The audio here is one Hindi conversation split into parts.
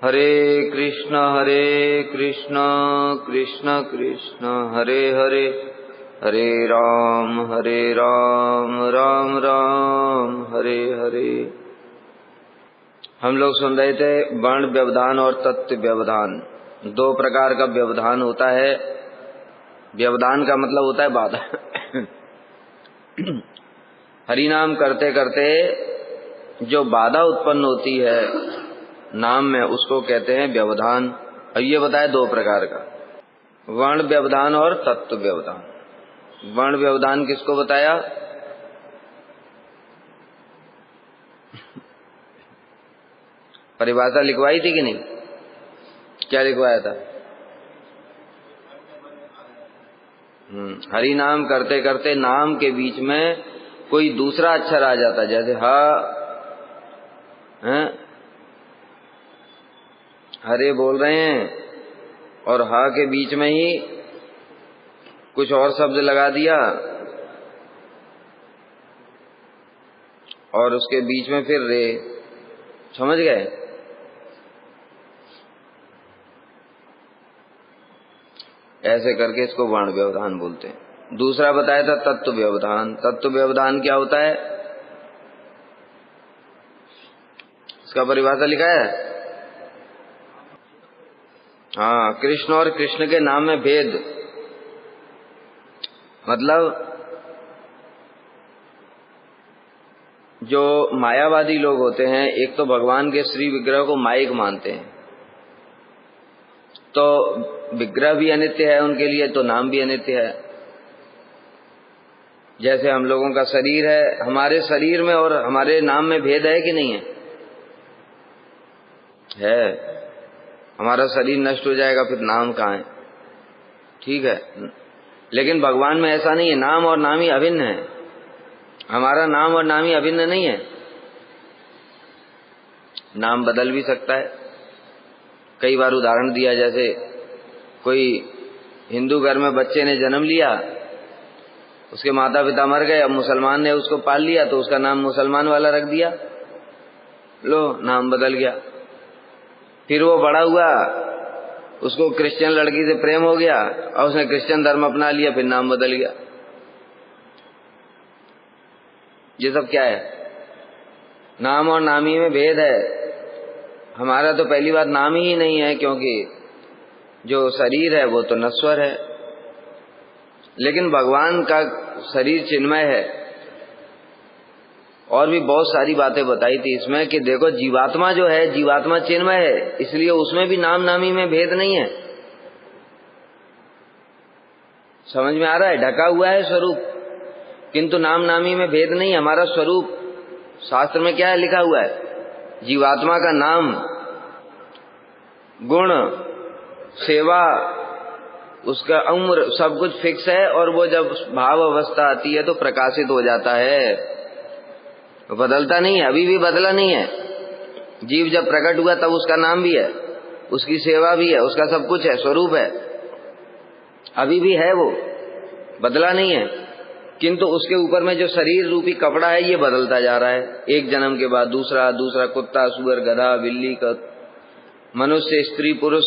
हरे कृष्ण कृष्ण कृष्ण हरे हरे, हरे राम राम राम हरे हरे। हम लोग सुन रहे थे वर्ण व्यवधान और तत्व व्यवधान। दो प्रकार का व्यवधान होता है। व्यवधान का मतलब होता है बाधा। हरि नाम करते करते जो बाधा उत्पन्न होती है नाम में, उसको कहते हैं व्यवधान। अब ये बताया दो प्रकार का, वर्ण व्यवधान और तत्व व्यवधान। वर्ण व्यवधान किसको बताया? परिभाषा लिखवाई थी कि नहीं? क्या लिखवाया था? हरि नाम करते करते नाम के बीच में कोई दूसरा अक्षर आ जाता, जैसे हरे बोल रहे हैं और हा के बीच में ही कुछ और शब्द लगा दिया और उसके बीच में फिर रे। समझ गए? ऐसे करके इसको वर्ण व्यवधान बोलते हैं। दूसरा बताया था तत्व व्यवधान। तत्व व्यवधान क्या होता है? इसका परिभाषा लिखा है। हाँ, कृष्ण और कृष्ण के नाम में भेद। मतलब जो मायावादी लोग होते हैं, एक तो भगवान के श्री विग्रह को माइक मानते हैं, तो विग्रह भी अनित्य है उनके लिए, तो नाम भी अनित्य है। जैसे हम लोगों का शरीर है, हमारे शरीर में और हमारे नाम में भेद है कि नहीं है? है। हमारा शरीर नष्ट हो जाएगा, फिर नाम कहाँ है? ठीक है, लेकिन भगवान में ऐसा नहीं है। नाम और नामी अभिन्न है। हमारा नाम और नामी अभिन्न नहीं है। नाम बदल भी सकता है। कई बार उदाहरण दिया, जैसे कोई हिंदू घर में बच्चे ने जन्म लिया, उसके माता पिता मर गए, अब मुसलमान ने उसको पाल लिया तो उसका नाम मुसलमान वाला रख दिया। लो, नाम बदल गया। फिर वो बड़ा हुआ, उसको क्रिश्चियन लड़की से प्रेम हो गया और उसने क्रिश्चियन धर्म अपना लिया, फिर नाम बदल गया। ये सब क्या है? नाम और नामी में भेद है। हमारा तो पहली बात नाम ही नहीं है, क्योंकि जो शरीर है वो तो नश्वर है, लेकिन भगवान का शरीर चिन्मय है। और भी बहुत सारी बातें बताई थी इसमें कि देखो, जीवात्मा जो है, जीवात्मा चिन्मय है, इसलिए उसमें भी नाम नामी में भेद नहीं है। समझ में आ रहा है? ढका हुआ है स्वरूप, किंतु नाम नामी में भेद नहीं। हमारा स्वरूप शास्त्र में क्या है लिखा हुआ है? जीवात्मा का नाम, गुण, सेवा, उसका उम्र, सब कुछ फिक्स है, और वो जब भाव अवस्था आती है तो प्रकाशित हो जाता है, तो बदलता नहीं है। अभी भी बदला नहीं है। जीव जब प्रकट हुआ तब उसका नाम भी है, उसकी सेवा भी है, उसका सब कुछ है, स्वरूप है, अभी भी है, वो बदला नहीं है। किंतु उसके ऊपर में जो शरीर रूपी कपड़ा है, ये बदलता जा रहा है। एक जन्म के बाद दूसरा, दूसरा कुत्ता, सुअर, गधा, बिल्ली, का मनुष्य, स्त्री, पुरुष।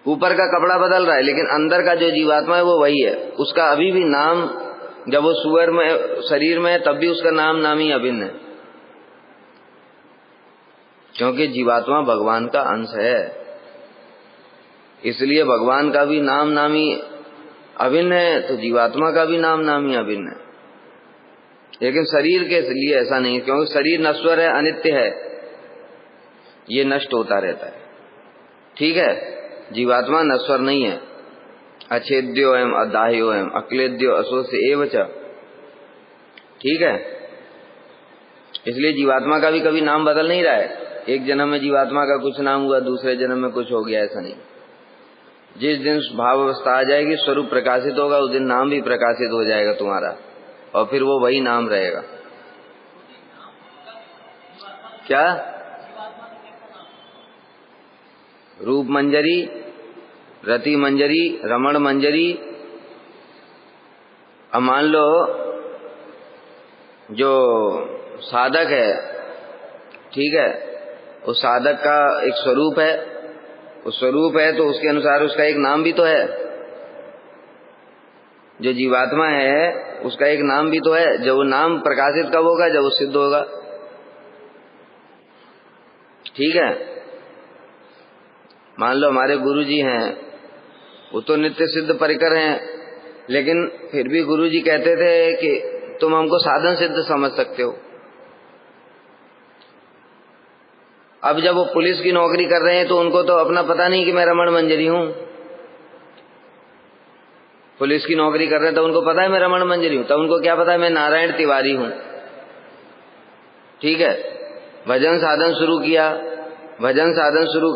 ऊपर का कपड़ा बदल रहा है, लेकिन अंदर का जो जीवात्मा है वो वही है। उसका अभी भी नाम, जब वो सुअर में शरीर में है तब भी उसका नाम नामी अभिन्न है, क्योंकि जीवात्मा भगवान का अंश है। इसलिए भगवान का भी नाम नामी अभिन्न है, तो जीवात्मा का भी नाम नामी अभिन्न है। लेकिन शरीर के लिए ऐसा नहीं, क्योंकि शरीर नश्वर है, अनित्य है, ये नष्ट होता रहता है। ठीक है? जीवात्मा नश्वर नहीं है। अच्छेद्यो एवं अदाह्यो एवं अक्लेद्यो अशोष्य एव च। ठीक है? इसलिए जीवात्मा का भी कभी नाम बदल नहीं रहा है। एक जन्म में जीवात्मा का कुछ नाम हुआ, दूसरे जन्म में कुछ हो गया, ऐसा नहीं। जिस दिन भाव अवस्था आ जाएगी, स्वरूप प्रकाशित होगा, उस दिन नाम भी प्रकाशित हो जाएगा तुम्हारा, और फिर वो वही नाम रहेगा। क्या? रूप मंजरी, रति मंजरी, रमण मंजरी। अब मान लो जो साधक है, ठीक है, उस साधक का एक स्वरूप है, उस स्वरूप है तो उसके अनुसार उसका एक नाम भी तो है। जो जीवात्मा है उसका एक नाम भी तो है। जब वो नाम प्रकाशित कब होगा? जब वो सिद्ध होगा। ठीक है, मान लो हमारे गुरु जी हैं, वो तो नित्य सिद्ध परिकर हैं, लेकिन फिर भी गुरु जी कहते थे कि तुम हमको साधन सिद्ध समझ सकते हो। अब जब वो पुलिस की नौकरी कर रहे हैं तो उनको तो अपना पता नहीं कि मैं रमण मंजरी हूं। पुलिस की नौकरी कर रहे हैं तो उनको पता है मैं रमण मंजरी हूं, तब उनको क्या पता है मैं नारायण तिवारी हूं। ठीक है, भजन साधन शुरू किया, भजन साधन शुरू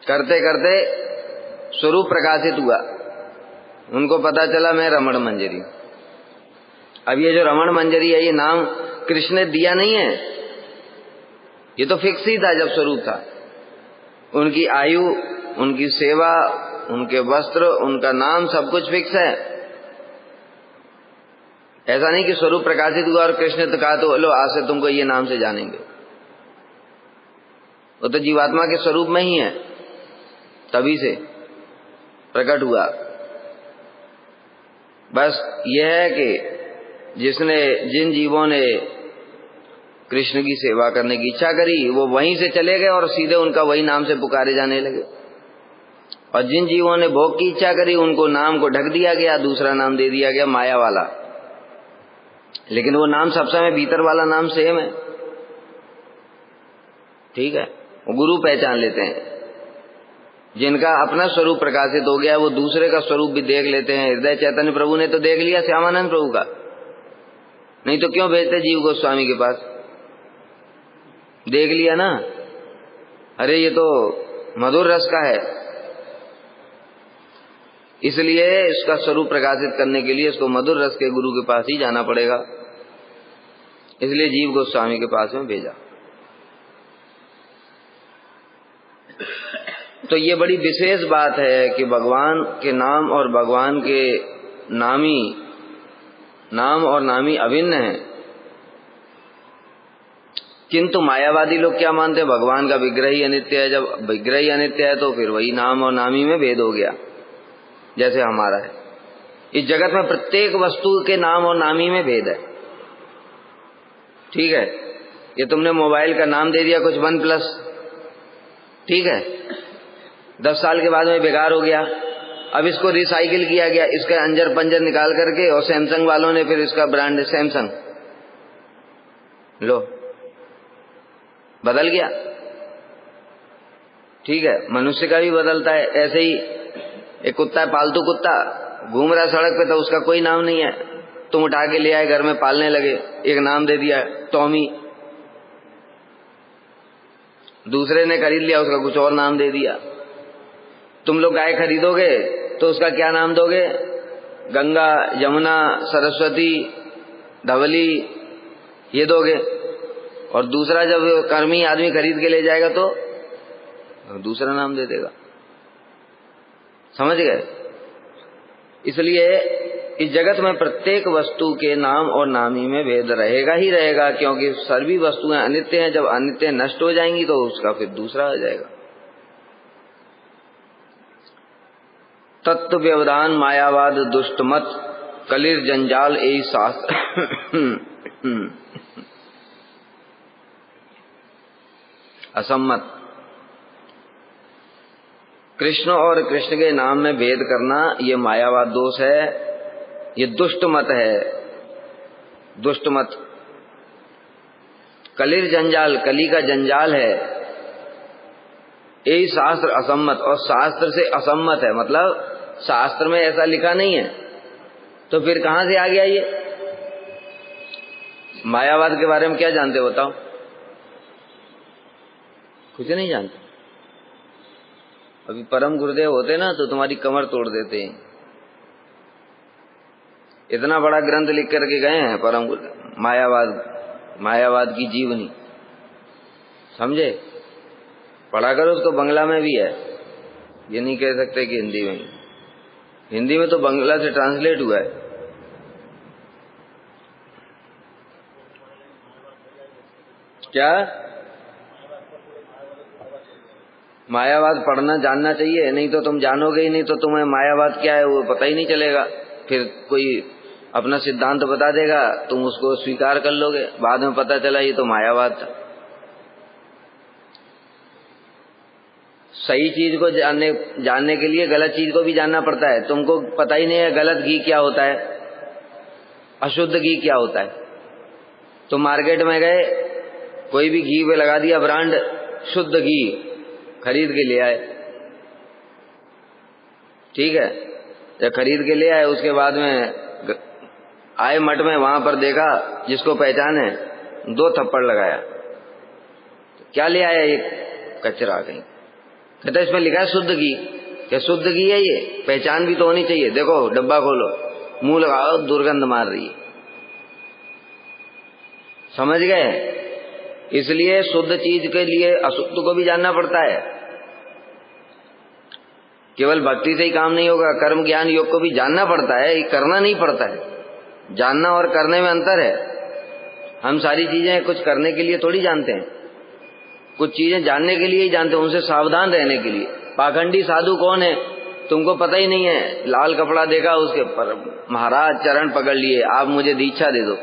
करते करते स्वरूप प्रकाशित हुआ, उनको पता चला मैं रमण मंजरी। अब ये जो रमण मंजरी है ये नाम कृष्ण ने दिया नहीं है, ये तो फिक्स ही था जब स्वरूप था। उनकी आयु, उनकी सेवा, उनके वस्त्र, उनका नाम, सब कुछ फिक्स है। ऐसा नहीं कि स्वरूप प्रकाशित हुआ और कृष्ण ने तो कहा तो लो आज से तुमको ये नाम से जानेंगे। वो तो जीवात्मा के स्वरूप में ही है, तभी से प्रकट हुआ। बस यह है कि जिन जीवों ने कृष्ण की सेवा करने की इच्छा करी वो वहीं से चले गए और सीधे उनका वही नाम से पुकारे जाने लगे, और जिन जीवों ने भोग की इच्छा करी उनको नाम को ढक दिया गया, दूसरा नाम दे दिया गया माया वाला। लेकिन वो नाम सब समय भीतर वाला नाम सेम है। ठीक है, वो गुरु पहचान लेते हैं। जिनका अपना स्वरूप प्रकाशित हो गया वो दूसरे का स्वरूप भी देख लेते हैं। हृदय चैतन्य प्रभु ने तो देख लिया श्यामानंद प्रभु का, नहीं तो क्यों भेजते जीव गोस्वामी के पास? देख लिया ना, अरे ये तो मधुर रस का है, इसलिए इसका स्वरूप प्रकाशित करने के लिए इसको मधुर रस के गुरु के पास ही जाना पड़ेगा, इसलिए जीव गोस्वामी के पास में भेजा। तो ये बड़ी विशेष बात है कि भगवान के नाम और भगवान के नाम और नामी अभिन्न है। किंतु मायावादी लोग क्या मानते हैं? भगवान का विग्रह ही अनित्य है। जब विग्रह ही अनित्य है तो फिर वही नाम और नामी में भेद हो गया, जैसे हमारा है। इस जगत में प्रत्येक वस्तु के नाम और नामी में भेद है। ठीक है, ये तुमने मोबाइल का नाम दे दिया कुछ वन प्लस, ठीक है, 10 साल के बाद में बेकार हो गया। अब इसको रिसाइकिल किया गया, इसका अंजर पंजर निकाल करके, और सैमसंग वालों ने फिर इसका ब्रांड सैमसंग, लो बदल गया। ठीक है, मनुष्य का भी बदलता है। ऐसे ही एक कुत्ता है, पालतू कुत्ता घूम रहा है सड़क पे, तो उसका कोई नाम नहीं है, तुम उठा के ले आए घर में पालने लगे, एक नाम दे दिया टॉमी। दूसरे ने खरीद लिया, उसका कुछ और नाम दे दिया। तुम लोग गाय खरीदोगे तो उसका क्या नाम दोगे? गंगा, यमुना, सरस्वती, धवली, ये दोगे। और दूसरा जब कर्मी आदमी खरीद के ले जाएगा तो दूसरा नाम दे देगा। समझ गए? इसलिए इस जगत में प्रत्येक वस्तु के नाम और नामी में भेद रहेगा ही रहेगा, क्योंकि सभी वस्तुएं अनित्य हैं। जब अनित्य नष्ट हो जाएंगी तो उसका फिर दूसरा आ जाएगा। तत्व व्यवधान मायावाद दुष्ट मत कलिर जंजाल यही शास्त्र असम्मत। कृष्ण और कृष्ण के नाम में भेद करना ये मायावाद दोष है, ये दुष्ट मत है, दुष्ट मत। कलिर जंजाल, कली का जंजाल है, यही शास्त्र असम्मत, और शास्त्र से असम्मत है, मतलब शास्त्र में ऐसा लिखा नहीं है, तो फिर कहां से आ गया ये? मायावाद के बारे में क्या जानते हो बताओ? कुछ नहीं जानते। अभी परम गुरुदेव होते ना तो तुम्हारी कमर तोड़ देते हैं। इतना बड़ा ग्रंथ लिख करके गए हैं परम गुरुदेव, मायावाद की जीवनी, समझे? पढ़ा करो, उसको बंगला में भी है, ये नहीं कह सकते कि हिंदी में। हिंदी में तो बंगला से ट्रांसलेट हुआ है। क्या? मायावाद पढ़ना जानना चाहिए, नहीं तो तुम जानोगे ही नहीं, तो तुम्हें मायावाद क्या है वो पता ही नहीं चलेगा। फिर कोई अपना सिद्धांत बता देगा, तुम उसको स्वीकार कर लोगे, बाद में पता चला ये तो मायावाद था। सही चीज को जानने के लिए गलत चीज को भी जानना पड़ता है। तुमको पता ही नहीं है गलत घी क्या होता है, अशुद्ध घी क्या होता है। तुम मार्केट में गए, कोई भी घी पे लगा दिया ब्रांड, शुद्ध घी खरीद के ले आए, ठीक है। जब खरीद के ले आए, उसके बाद में आए मठ में, वहां पर देखा जिसको पहचाने, 2 थप्पड़ लगाया। क्या ले आया ये कचरा कहीं, कहता इसमें लिखा है शुद्ध घी। क्या शुद्ध घी है ये? पहचान भी तो होनी चाहिए। देखो डब्बा खोलो, मुंह लगाओ, दुर्गंध मार रही है। समझ गए? इसलिए शुद्ध चीज के लिए अशुद्ध को भी जानना पड़ता है। केवल भक्ति से ही काम नहीं होगा, कर्म ज्ञान योग को भी जानना पड़ता है, करना नहीं पड़ता है। जानना और करने में अंतर है। हम सारी चीजें कुछ करने के लिए थोड़ी जानते हैं, कुछ चीजें जानने के लिए ही जानते हैं, उनसे सावधान रहने के लिए। पाखंडी साधु कौन है तुमको पता ही नहीं है, लाल कपड़ा देखा उसके पर महाराज चरण पकड़ लिए, आप मुझे दीक्षा दे दो।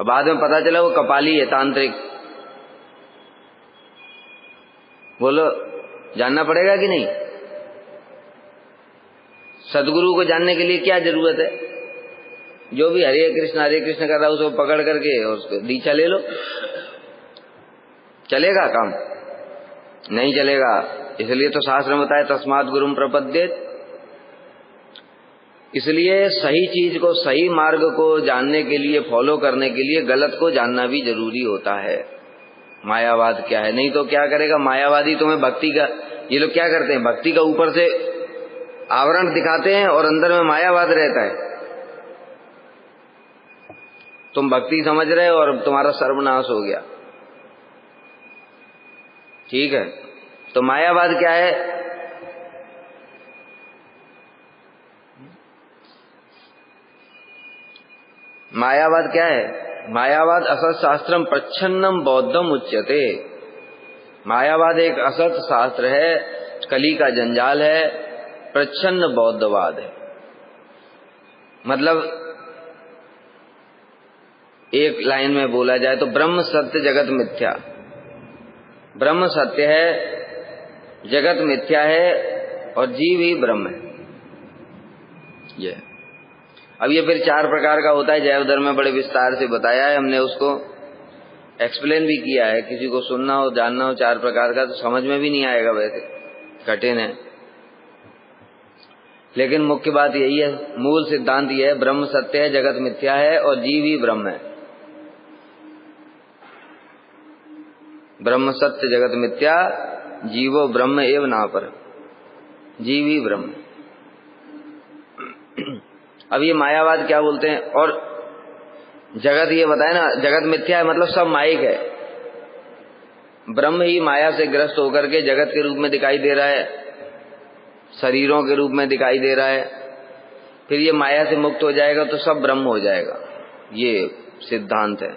बाद में पता चला वो कपाली है, तांत्रिक। बोलो जानना पड़ेगा कि नहीं? सदगुरु को जानने के लिए क्या जरूरत है? जो भी हरे कृष्ण कर रहा है उसको पकड़ करके उसको दीक्षा ले लो। चलेगा काम? नहीं चलेगा। इसलिए तो शास्त्र में बताया तस्मात् गुरुम प्रपद्येत। इसलिए सही चीज को, सही मार्ग को जानने के लिए, फॉलो करने के लिए गलत को जानना भी जरूरी होता है। मायावाद क्या है? नहीं तो क्या करेगा मायावादी तुम्हें भक्ति का, ये लोग क्या करते हैं, भक्ति का ऊपर से आवरण दिखाते हैं और अंदर में मायावाद रहता है। तुम भक्ति समझ रहे हो और तुम्हारा सर्वनाश हो गया, ठीक है। तो मायावाद क्या है? मायावाद क्या है? मायावाद असत शास्त्रम प्रच्छन्नम बौद्धम उच्यते। मायावाद एक असत शास्त्र है, कली का जंजाल है, प्रच्छन्न बौद्धवाद है। मतलब एक लाइन में बोला जाए तो ब्रह्म सत्य जगत मिथ्या। ब्रह्म सत्य है, जगत मिथ्या है और जीव ही ब्रह्म है। ये अब ये फिर 4 प्रकार का होता है। जैव धर्म में बड़े विस्तार से बताया है हमने, उसको एक्सप्लेन भी किया है। किसी को सुनना हो, जानना हो 4 प्रकार का, तो समझ में भी नहीं आएगा, वैसे कठिन है। लेकिन मुख्य बात यही है, मूल सिद्धांत ये है, ब्रह्म सत्य है, जगत मिथ्या है और जीव ही ब्रह्म है। ब्रह्म सत्य जगत मिथ्या, जीवो ब्रह्म एव नापर। जीव ही ब्रह्म। अब ये मायावाद क्या बोलते हैं? और जगत ये बताए ना, जगत मिथ्या है मतलब सब माइक है। ब्रह्म ही माया से ग्रस्त होकर के जगत के रूप में दिखाई दे रहा है, शरीरों के रूप में दिखाई दे रहा है। फिर ये माया से मुक्त हो जाएगा तो सब ब्रह्म हो जाएगा। ये सिद्धांत है।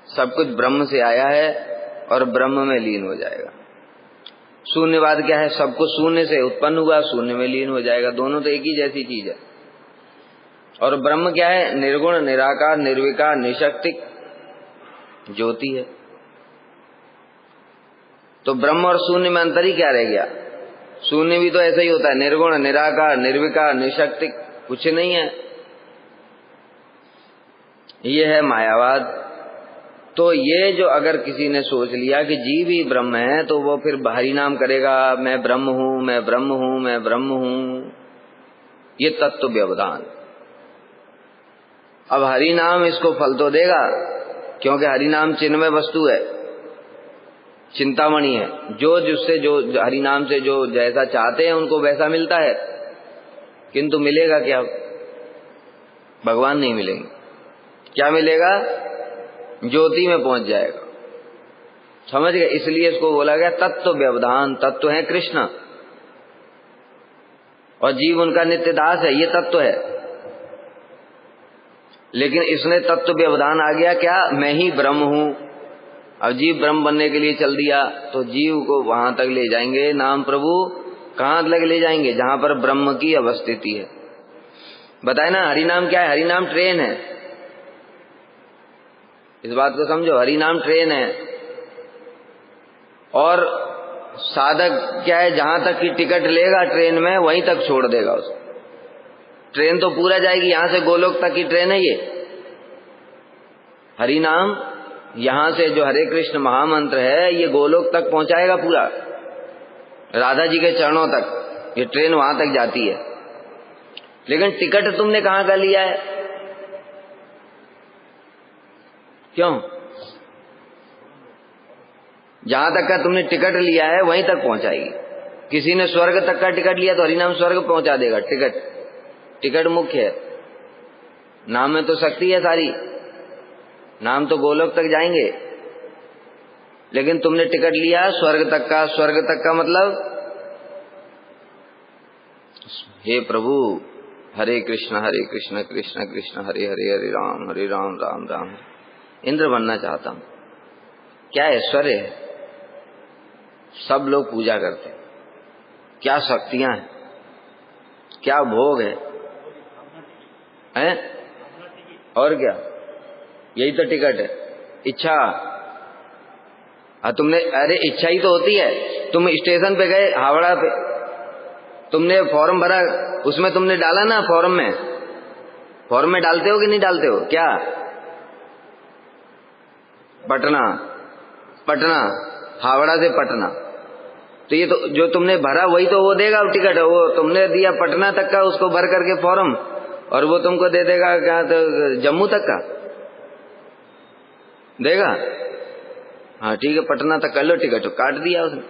सब कुछ ब्रह्म से आया है और ब्रह्म में लीन हो जाएगा। शून्यवाद क्या है? सब कुछ शून्य से उत्पन्न हुआ, शून्य में लीन हो जाएगा। दोनों तो एक ही जैसी चीज है। और ब्रह्म क्या है? निर्गुण, निराकार, निर्विकार, निशक्तिक ज्योति है। तो ब्रह्म और शून्य में अंतर ही क्या रह गया? शून्य भी तो ऐसा ही होता है, निर्गुण, निराकार, निर्विकार, निशक्तिक, कुछ नहीं है। ये है मायावाद। तो ये जो अगर किसी ने सोच लिया कि जीव ही ब्रह्म है, तो वो फिर हरि नाम करेगा, मैं ब्रह्म हूं, मैं ब्रह्म हूं, मैं ब्रह्म हूं। ये तत्व व्यवधान। अब हरि नाम इसको फल तो देगा, क्योंकि हरि नाम चिन्मय वस्तु है, चिंतामणि है। जो जिससे जो हरि नाम से जो जैसा चाहते हैं उनको वैसा मिलता है। किंतु मिलेगा क्या? भगवान नहीं मिलेंगे। क्या मिलेगा? ज्योति में पहुंच जाएगा। समझ गए? इसलिए इसको बोला गया तत्व व्यवधान। तत्व है कृष्ण और जीव उनका नित्य दास है, ये तत्व है। लेकिन इसने तत्व व्यवधान आ गया क्या? मैं ही ब्रह्म हूं। अब जीव ब्रह्म बनने के लिए चल दिया तो जीव को वहां तक ले जाएंगे नाम प्रभु, कहां तक ले जाएंगे? जहां पर ब्रह्म की अवस्थिति है। बताए ना, हरिनाम क्या है? हरिनाम ट्रेन है, इस बात को समझो। हरिनाम ट्रेन है और साधक क्या है? जहां तक की टिकट लेगा ट्रेन में वहीं तक छोड़ देगा उसको। ट्रेन तो पूरा जाएगी, यहां से गोलोक तक की ट्रेन है ये। हरिनाम यहां से जो हरे कृष्ण महामंत्र है ये गोलोक तक पहुंचाएगा पूरा, राधा जी के चरणों तक ये ट्रेन वहां तक जाती है। लेकिन टिकट तुमने कहां का लिया है? क्यों? जहां तक का तुमने टिकट लिया है वहीं तक पहुंचाएगी। किसी ने स्वर्ग तक का टिकट लिया तो हरिनाम स्वर्ग पहुंचा देगा। टिकट मुख्य है, नाम में तो शक्ति है सारी, नाम तो गोलोक तक जाएंगे। लेकिन तुमने टिकट लिया स्वर्ग तक का। स्वर्ग तक का मतलब, हे प्रभु हरे कृष्ण कृष्ण कृष्ण हरे हरे, हरे राम राम राम। इंद्र बनना चाहता हूं। क्या ऐश्वर्य है, सब लोग पूजा करते हैं, क्या शक्तियां हैं, क्या भोग है, हैं? और क्या, यही तो टिकट है। इच्छा, तुमने, अरे इच्छा ही तो होती है। तुम स्टेशन पे गए हावड़ा पे, तुमने फॉर्म भरा, उसमें तुमने डाला ना फॉर्म में डालते हो कि नहीं डालते हो? क्या पटना हावड़ा से पटना, तो ये तो जो तुमने भरा वही तो वो देगा टिकट। वो तुमने दिया पटना तक का, उसको भर करके फॉर्म, और वो तुमको दे देगा क्या? तो जम्मू तक का देगा। हाँ ठीक है, पटना तक कर लो टिकट, काट दिया उसने।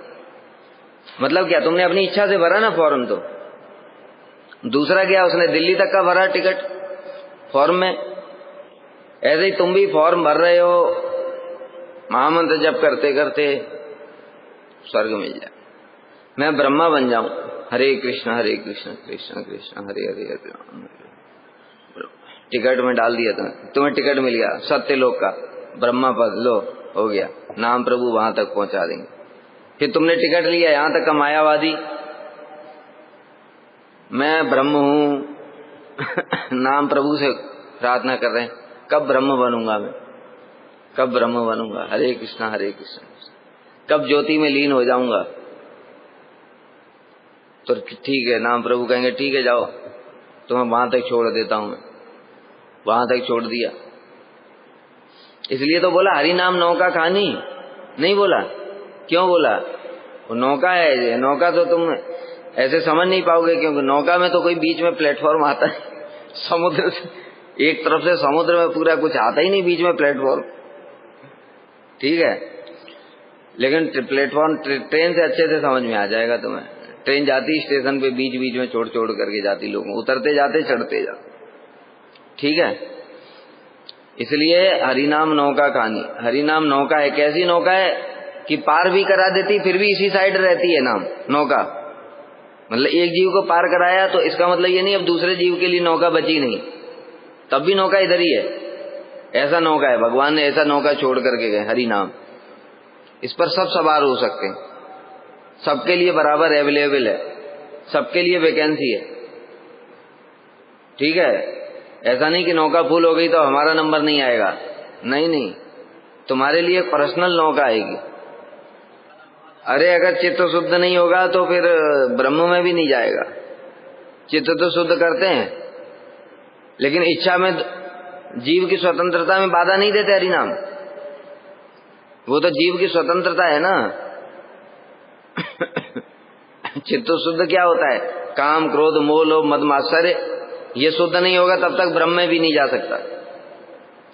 मतलब क्या, तुमने अपनी इच्छा से भरा ना फॉर्म। तो दूसरा क्या, उसने दिल्ली तक का भरा टिकट फॉर्म में। ऐसे ही तुम भी फॉर्म भर रहे हो, महामंत्र जप करते करते स्वर्ग मिल जाए, मैं ब्रह्मा बन जाऊं, हरे कृष्ण कृष्ण कृष्ण हरे हरे, हरे राम। टिकट में डाल दिया तुम्हें टिकट मिल गया सत्यलोक का, ब्रह्मा पद लो, हो गया। नाम प्रभु वहां तक पहुंचा देंगे। फिर तुमने टिकट लिया यहां तक का, मायावादी, मैं ब्रह्म हूं नाम प्रभु से प्रार्थना कर रहे हैं, कब ब्रह्म बनूंगा मैं, कब ब्रह्म बनूंगा, हरे कृष्ण कब ज्योति में लीन हो जाऊंगा। तो ठीक है, नाम प्रभु कहेंगे ठीक है जाओ, तुम्हें वहां तक छोड़ देता हूं मैं। वहां तक छोड़ दिया। इसलिए तो बोला हरि नाम नौका कहानी, नहीं बोला। क्यों बोला? वो नौका है, नौका तो तुम ऐसे समझ नहीं पाओगे, क्योंकि नौका में तो कोई बीच में प्लेटफॉर्म आता है, समुद्र से एक तरफ से समुद्र में पूरा कुछ आता ही नहीं, बीच में प्लेटफॉर्म, ठीक है। लेकिन प्लेटफॉर्म ट्रेन से अच्छे से समझ में आ जाएगा तुम्हें। ट्रेन जाती स्टेशन पे, बीच बीच में छोड़ छोड़ करके जाती, लोग उतरते जाते चढ़ते जाते, ठीक है। इसलिए हरिनाम नौका कहानी, हरिनाम नौका है। कैसी नौका है कि पार भी करा देती, फिर भी इसी साइड रहती है नाम नौका। मतलब एक जीव को पार कराया तो इसका मतलब ये नहीं अब दूसरे जीव के लिए नौका बची नहीं, तब भी नौका इधर ही है। ऐसा नौका है, भगवान ने ऐसा नौका छोड़ करके गए, हरि नाम। इस पर सब सवार हो सकते हैं, सबके लिए बराबर अवेलेबल है, सबके लिए वैकेंसी है, ठीक है। ऐसा नहीं कि नौका फुल हो गई तो हमारा नंबर नहीं आएगा, नहीं, तुम्हारे लिए पर्सनल नौका आएगी। अरे अगर चित्त शुद्ध नहीं होगा तो फिर ब्रह्म में भी नहीं जाएगा। चित्त तो शुद्ध करते हैं, लेकिन इच्छा में, जीव की स्वतंत्रता में बाधा नहीं देते हरिनाम। वो तो जीव की स्वतंत्रता है ना। चित्त शुद्ध क्या होता है? काम क्रोध मोह लोभ मद मात्सर्य, ये शुद्ध नहीं होगा तब तक ब्रह्म में भी नहीं जा सकता।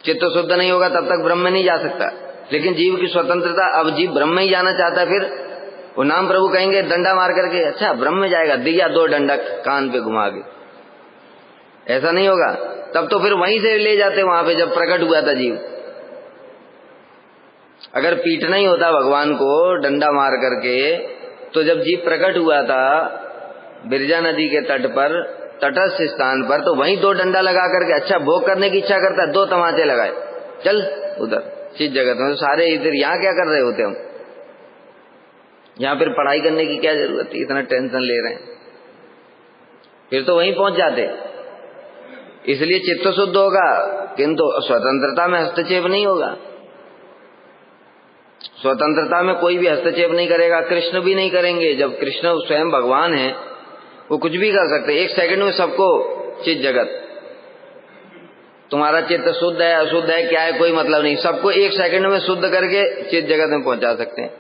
चित्त शुद्ध नहीं होगा तब तक ब्रह्म में नहीं जा सकता। लेकिन जीव की स्वतंत्रता, अब जीव ब्रह्म में ही जाना चाहता है, फिर वो नाम प्रभु कहेंगे डंडा मार करके, अच्छा ब्रह्म में जाएगा, दिया 2 डंडा कान पे घुमा के। ऐसा नहीं होगा, तब तो फिर वहीं से ले जाते वहां पे जब प्रकट हुआ था जीव। अगर पीटना ही होता भगवान को डंडा मार करके, तो जब जीव प्रकट हुआ था बिरजा नदी के तट पर, तटस्थ स्थान पर, तो वहीं 2 डंडा लगा करके, अच्छा भोग करने की इच्छा करता है, 2 तमाचे लगाए, चल उधर चित जगत में, तो सारे इधर यहाँ क्या कर रहे होते हम? यहाँ फिर पढ़ाई करने की क्या जरूरत है? इतना टेंशन ले रहे हैं, फिर तो वहीं पहुंच जाते। इसलिए चित्त शुद्ध होगा, किंतु स्वतंत्रता में हस्तक्षेप नहीं होगा। स्वतंत्रता में कोई भी हस्तक्षेप नहीं करेगा, कृष्ण भी नहीं करेंगे। जब कृष्ण स्वयं भगवान है, वो कुछ भी कर सकते, एक सेकंड में सबको चित जगत। तुम्हारा चित्त शुद्ध है अशुद्ध है क्या है कोई मतलब नहीं, सबको एक सेकंड में शुद्ध करके चित जगत में पहुंचा सकते हैं।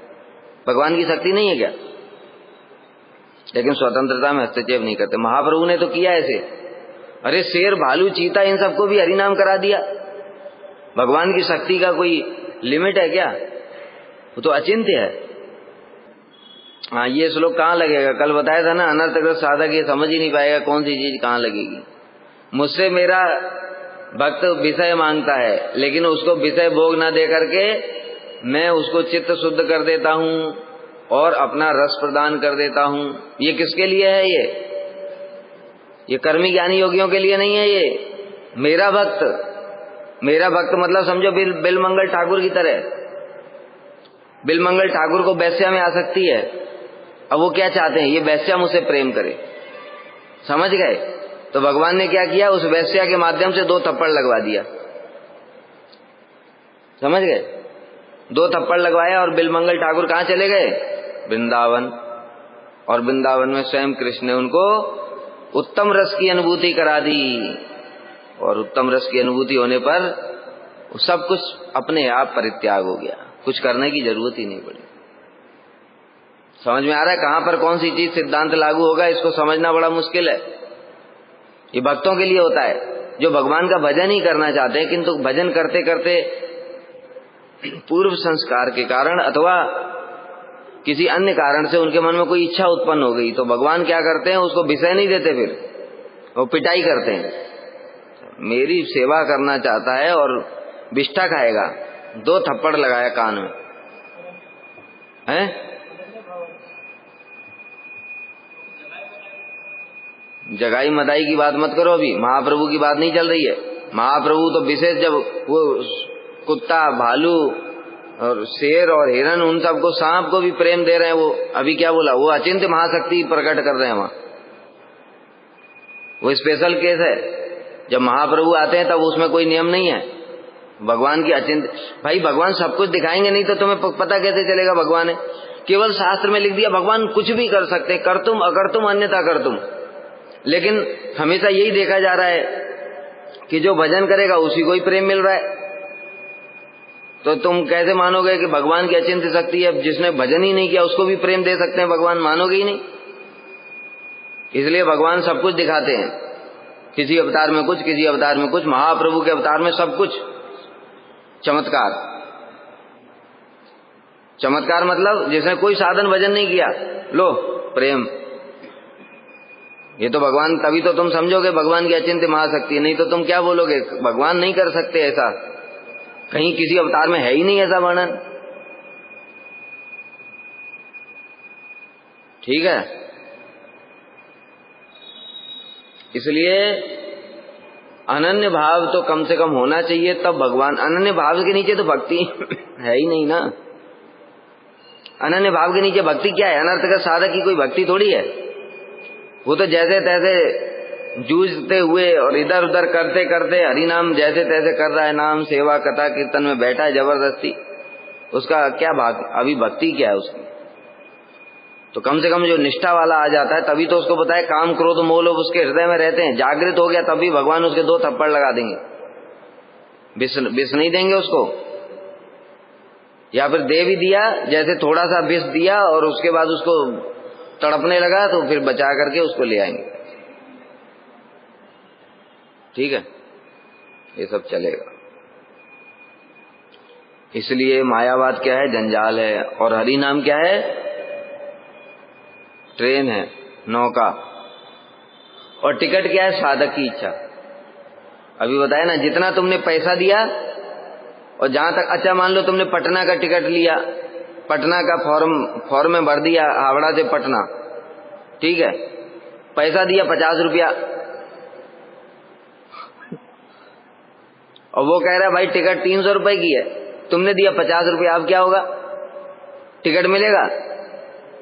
भगवान की शक्ति नहीं है क्या? लेकिन स्वतंत्रता में हस्तक्षेप नहीं करते। महाप्रभु ने तो किया ऐसे, अरे शेर भालू चीता इन सबको भी हरि नाम करा दिया। भगवान की शक्ति का कोई लिमिट है क्या? वो तो अचिंत्य है। हाँ, ये श्लोक कहाँ लगेगा? कल बताया था ना, अनर्थग्रस्त साधक ये समझ ही नहीं पाएगा कौन सी चीज कहाँ लगेगी। मुझसे मेरा भक्त विषय मांगता है, लेकिन उसको विषय भोग ना दे करके मैं उसको चित्त शुद्ध कर देता हूँ और अपना रस प्रदान कर देता हूँ। ये किसके लिए है? ये कर्मी ज्ञानी योगियों के लिए नहीं है। ये मेरा भक्त मतलब समझो बिलमंगल ठाकुर की तरह। बिलमंगल ठाकुर को वैश्या में आसक्ति है। अब वो क्या चाहते हैं? ये वैश्या मुझसे प्रेम करे। समझ गए? तो भगवान ने क्या किया? उस वैश्या के माध्यम से 2 थप्पड़ लगवा दिया। समझ गए? 2 थप्पड़ लगवाया और बिलमंगल ठाकुर कहाँ चले गए? वृंदावन। और वृंदावन में स्वयं कृष्ण ने उनको उत्तम रस की अनुभूति करा दी। और उत्तम रस की अनुभूति होने पर सब कुछ अपने आप परित्याग हो गया, कुछ करने की जरूरत ही नहीं पड़ी। समझ में आ रहा है कहां पर कौन सी चीज सिद्धांत लागू होगा? इसको समझना बड़ा मुश्किल है। ये भक्तों के लिए होता है जो भगवान का भजन ही करना चाहते हैं, किंतु भजन करते करते पूर्व संस्कार के कारण अथवा किसी अन्य कारण से उनके मन में कोई इच्छा उत्पन्न हो गई, तो भगवान क्या करते हैं? उसको विषय नहीं देते, फिर वो पिटाई करते हैं। मेरी सेवा करना चाहता है और बिष्ठा खाएगा, 2 थप्पड़ लगाया कान में, हैं? जगाई मदाई की बात मत करो, अभी महाप्रभु की बात नहीं चल रही है। महाप्रभु तो विशेष, जब वो कुत्ता भालू और शेर और हिरण उन सबको, सांप को भी प्रेम दे रहे हैं। वो अभी क्या बोला? वो अचिंत्य महाशक्ति प्रकट कर रहे हैं वहां। वो स्पेशल केस है। जब महाप्रभु आते हैं तब उसमें कोई नियम नहीं है। भगवान की अचिंत्य, भाई भगवान सब कुछ दिखाएंगे नहीं तो तुम्हें पता कैसे चलेगा भगवान है? केवल शास्त्र में लिख दिया भगवान कुछ भी कर सकते हैं, कर तुम अगर तुम अन्यथा कर तुम। लेकिन हमेशा यही देखा जा रहा है कि जो भजन करेगा उसी को ही प्रेम मिल रहा है। तो तुम कैसे मानोगे कि भगवान की अचिंत्य शक्ति है? जिसने भजन ही नहीं किया उसको भी प्रेम दे सकते हैं भगवान? मानोगे ही नहीं। इसलिए भगवान सब कुछ दिखाते हैं, किसी अवतार में कुछ, किसी अवतार में कुछ। महाप्रभु के अवतार में सब कुछ चमत्कार। चमत्कार मतलब जिसने कोई साधन भजन नहीं किया, लो प्रेम। ये तो भगवान, तभी तो तुम समझोगे भगवान की अचिंत्य महाशक्ति, नहीं तो तुम क्या बोलोगे? भगवान नहीं कर सकते ऐसा, कहीं किसी अवतार में है ही नहीं ऐसा वर्णन। ठीक है, इसलिए अनन्य भाव तो कम से कम होना चाहिए, तब भगवान। अनन्य भाव के नीचे तो भक्ति है ही नहीं ना। अनन्य भाव के नीचे भक्ति क्या है? अनर्थक साधक की कोई भक्ति थोड़ी है। वो तो जैसे तैसे जूझते हुए और इधर उधर करते करते हरि नाम जैसे तैसे कर रहा है, नाम सेवा कथा कीर्तन में बैठा है जबरदस्ती। उसका क्या भाग? अभी भक्ति क्या है उसकी? तो कम से कम जो निष्ठा वाला आ जाता है, तभी तो उसको पता है काम क्रोध मोह लोभ उसके हृदय में रहते हैं। जागृत हो गया तभी भगवान उसके 2 थप्पड़ लगा देंगे, विष नहीं देंगे उसको। या फिर दे भी दिया, जैसे थोड़ा सा विष दिया और उसके बाद उसको तड़पने लगा तो फिर बचा करके उसको ले आएंगे। ठीक है, ये सब चलेगा। इसलिए मायावाद क्या है? जंजाल है। और हरि नाम क्या है? ट्रेन है, नौका। और टिकट क्या है? साधक की इच्छा। अभी बताया ना, जितना तुमने पैसा दिया और जहां तक, अच्छा मान लो तुमने पटना का टिकट लिया, पटना का फॉर्म में भर दिया, हावड़ा से पटना, ठीक है, पैसा दिया 50 रुपया, और वो कह रहा है भाई टिकट 300 रुपए की है, तुमने दिया 50 रुपये, अब क्या होगा? टिकट मिलेगा?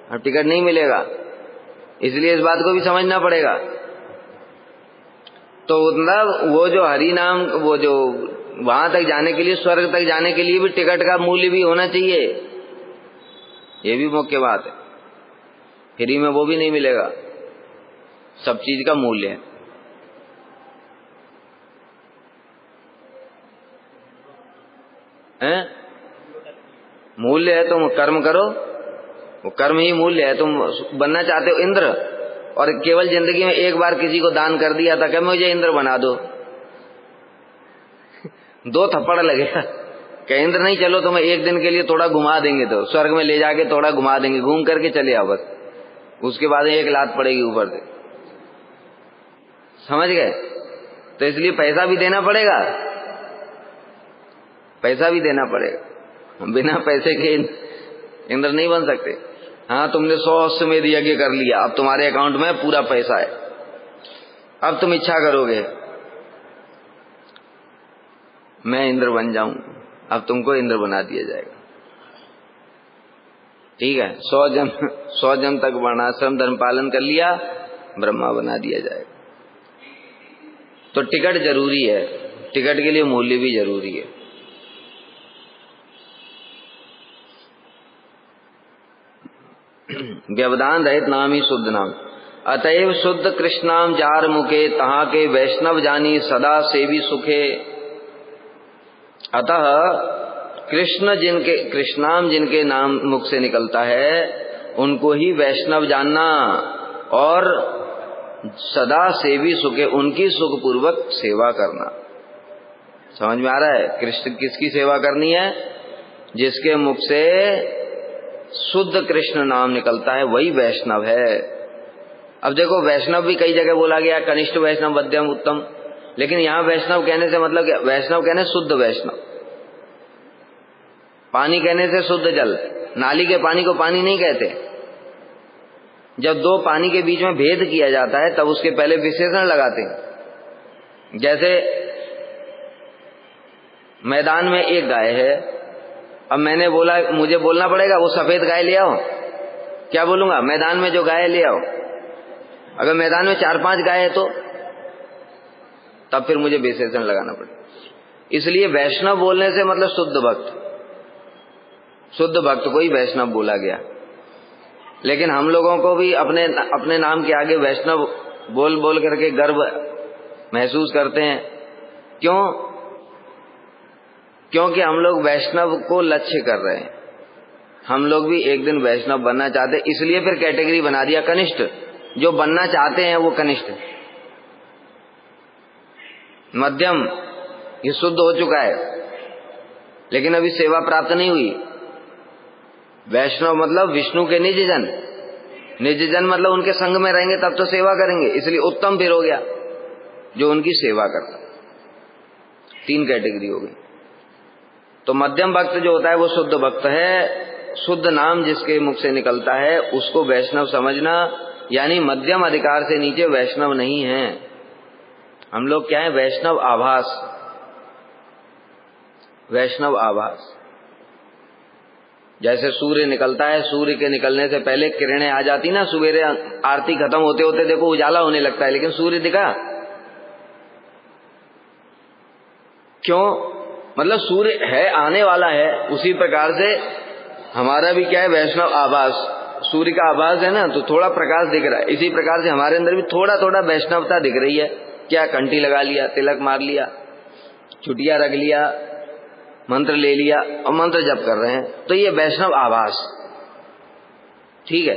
अब टिकट नहीं मिलेगा। इसलिए इस बात को भी समझना पड़ेगा। तो मतलब वो जो हरि नाम, वो जो वहां तक जाने के लिए, स्वर्ग तक जाने के लिए भी टिकट का मूल्य भी होना चाहिए। ये भी मुख्य बात है। फ्री में वो भी नहीं मिलेगा, सब चीज का मूल्य है। मूल्य है, तुम कर्म करो, वो कर्म ही मूल्य है। तुम बनना चाहते हो इंद्र, और केवल जिंदगी में एक बार किसी को दान कर दिया था कि मुझे इंद्र बना दो, 2 थप्पड़ लगेगा कि इंद्र नहीं, चलो तुम्हें एक दिन के लिए थोड़ा घुमा देंगे, तो स्वर्ग में ले जाके थोड़ा घुमा देंगे, घूम करके चले आओ बस। उसके बाद एक लात पड़ेगी ऊपर से, समझ गए? तो इसलिए पैसा भी देना पड़ेगा, पैसा भी देना पड़ेगा। बिना पैसे के इंद्र नहीं बन सकते। हाँ, तुमने 100 अश्वमेध यज्ञ कर लिया, अब तुम्हारे अकाउंट में पूरा पैसा है, अब तुम इच्छा करोगे मैं इंद्र बन जाऊं, अब तुमको इंद्र बना दिया जाएगा। ठीक है, 100 जन्म तक वर्णाश्रम धर्म पालन कर लिया, ब्रह्मा बना दिया जाएगा। तो टिकट जरूरी है, टिकट के लिए मूल्य भी जरूरी है। व्यवधान रहित नाम ही शुद्ध नाम। अतएव शुद्ध कृष्णाम जार मुखे, तहाँ के वैष्णव जानी सदा सेवी सुखे। अतः कृष्णाम जिनके नाम मुख से निकलता है, उनको ही वैष्णव जानना, और सदा सेवी सुखे, उनकी सुख पूर्वक सेवा करना। समझ में आ रहा है? कृष्ण किसकी सेवा करनी है? जिसके मुख से शुद्ध कृष्ण नाम निकलता है, वही वैष्णव है। अब देखो, वैष्णव भी कई जगह बोला गया, कनिष्ठ वैष्णव, मध्यम, उत्तम, लेकिन यहां वैष्णव कहने से मतलब क्या? वैष्णव कहने शुद्ध वैष्णव। पानी कहने से शुद्ध जल, नाली के पानी को पानी नहीं कहते। जब 2 पानी के बीच में भेद किया जाता है, तब उसके पहले विशेषण लगाते हैं। जैसे मैदान में एक गाय है, अब मैंने बोला, मुझे बोलना पड़ेगा वो सफेद गाय ले आओ, क्या बोलूंगा? मैदान में जो गाय ले आओ। अगर मैदान में 4-5 गाय है तो तब फिर मुझे विशेषण लगाना पड़ेगा। इसलिए वैष्णव बोलने से मतलब शुद्ध भक्त, शुद्ध भक्त को ही वैष्णव बोला गया। लेकिन हम लोगों को भी अपने नाम के आगे वैष्णव बोल बोल करके गर्व महसूस करते हैं। क्यों? क्योंकि हम लोग वैष्णव को लक्ष्य कर रहे हैं। हम लोग भी एक दिन वैष्णव बनना चाहते हैं, इसलिए फिर कैटेगरी बना दिया कनिष्ठ। जो बनना चाहते हैं वो कनिष्ठ, मध्यम ये शुद्ध हो चुका है, लेकिन अभी सेवा प्राप्त नहीं हुई। वैष्णव मतलब विष्णु के निज जन, निज जन मतलब उनके संग में रहेंगे तब तो सेवा करेंगे, इसलिए उत्तम फिर हो गया जो उनकी सेवा करता। 3 कैटेगरी हो गई। तो मध्यम भक्त जो होता है वो शुद्ध भक्त है। शुद्ध नाम जिसके मुख से निकलता है उसको वैष्णव समझना, यानी मध्यम अधिकार से नीचे वैष्णव नहीं है। हम लोग क्या है? वैष्णव आभास, वैष्णव आभास। जैसे सूर्य निकलता है, सूर्य के निकलने से पहले किरणें आ जाती ना, सवेरे आरती खत्म होते होते देखो उजाला होने लगता है, लेकिन सूर्य दिखा? क्यों? मतलब सूर्य है, आने वाला है। उसी प्रकार से हमारा भी क्या है? वैष्णव आभास। सूर्य का आभास है ना, तो थोड़ा प्रकाश दिख रहा है। इसी प्रकार से हमारे अंदर भी थोड़ा थोड़ा वैष्णवता दिख रही है। क्या? कंठी लगा लिया, तिलक मार लिया, चुटिया रख लिया, मंत्र ले लिया और मंत्र जप कर रहे हैं, तो ये वैष्णव आभास। ठीक है,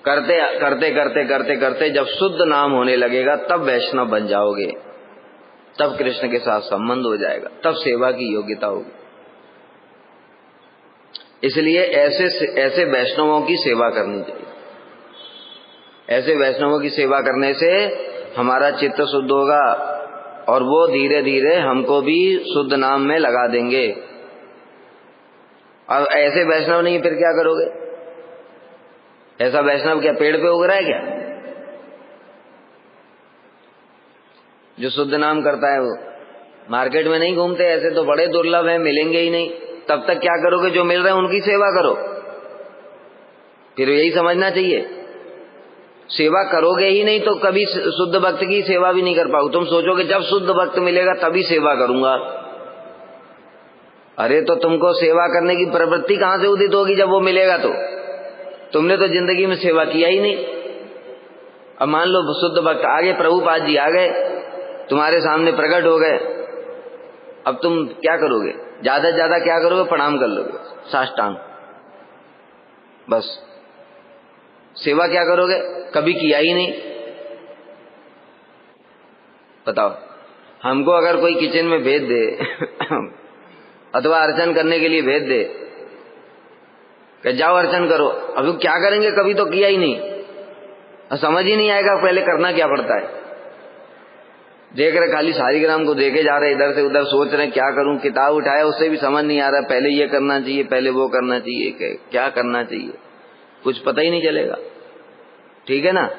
करते करते करते करते करते जब शुद्ध नाम होने लगेगा तब वैष्णव बन जाओगे, तब कृष्ण के साथ संबंध हो जाएगा, तब सेवा की योग्यता होगी। इसलिए ऐसे वैष्णवों की सेवा करनी चाहिए। ऐसे वैष्णवों की सेवा करने से हमारा चित्त शुद्ध होगा और वो धीरे धीरे हमको भी शुद्ध नाम में लगा देंगे। और ऐसे वैष्णव नहीं फिर क्या करोगे? ऐसा वैष्णव क्या पेड़ पे उग रहा है क्या? जो शुद्ध नाम करता है वो मार्केट में नहीं घूमते, ऐसे तो बड़े दुर्लभ हैं, मिलेंगे ही नहीं। तब तक क्या करोगे? जो मिल रहे हैं उनकी सेवा करो। फिर यही समझना चाहिए, सेवा करोगे ही नहीं तो कभी शुद्ध भक्त की सेवा भी नहीं कर पाओगे। तुम सोचोगे जब शुद्ध भक्त मिलेगा तभी सेवा करूंगा। अरे तो तुमको सेवा करने की प्रवृत्ति कहां से उदित होगी जब वो मिलेगा? तो तुमने तो जिंदगी में सेवा किया ही नहीं। अब मान लो शुद्ध भक्त आ गए, प्रभुपाद जी आ गए, तुम्हारे सामने प्रकट हो गए, अब तुम क्या करोगे? ज्यादा से ज्यादा क्या करोगे? प्रणाम कर लोगे, साष्टांग, बस। सेवा क्या करोगे? कभी किया ही नहीं। बताओ, हमको अगर कोई किचन में भेज दे अथवा अर्चन करने के लिए भेज दे कि जाओ अर्चन करो, अभी क्या करेंगे? कभी तो किया ही नहीं, समझ ही नहीं आएगा पहले करना क्या पड़ता है। देख रहे खाली शालिग्राम को देखे जा रहे, इधर से उधर सोच रहे क्या करूं, किताब उठाया उससे भी समझ नहीं आ रहा, पहले ये करना चाहिए, पहले वो करना चाहिए, क्या करना चाहिए, कुछ पता ही नहीं चलेगा। ठीक है ना?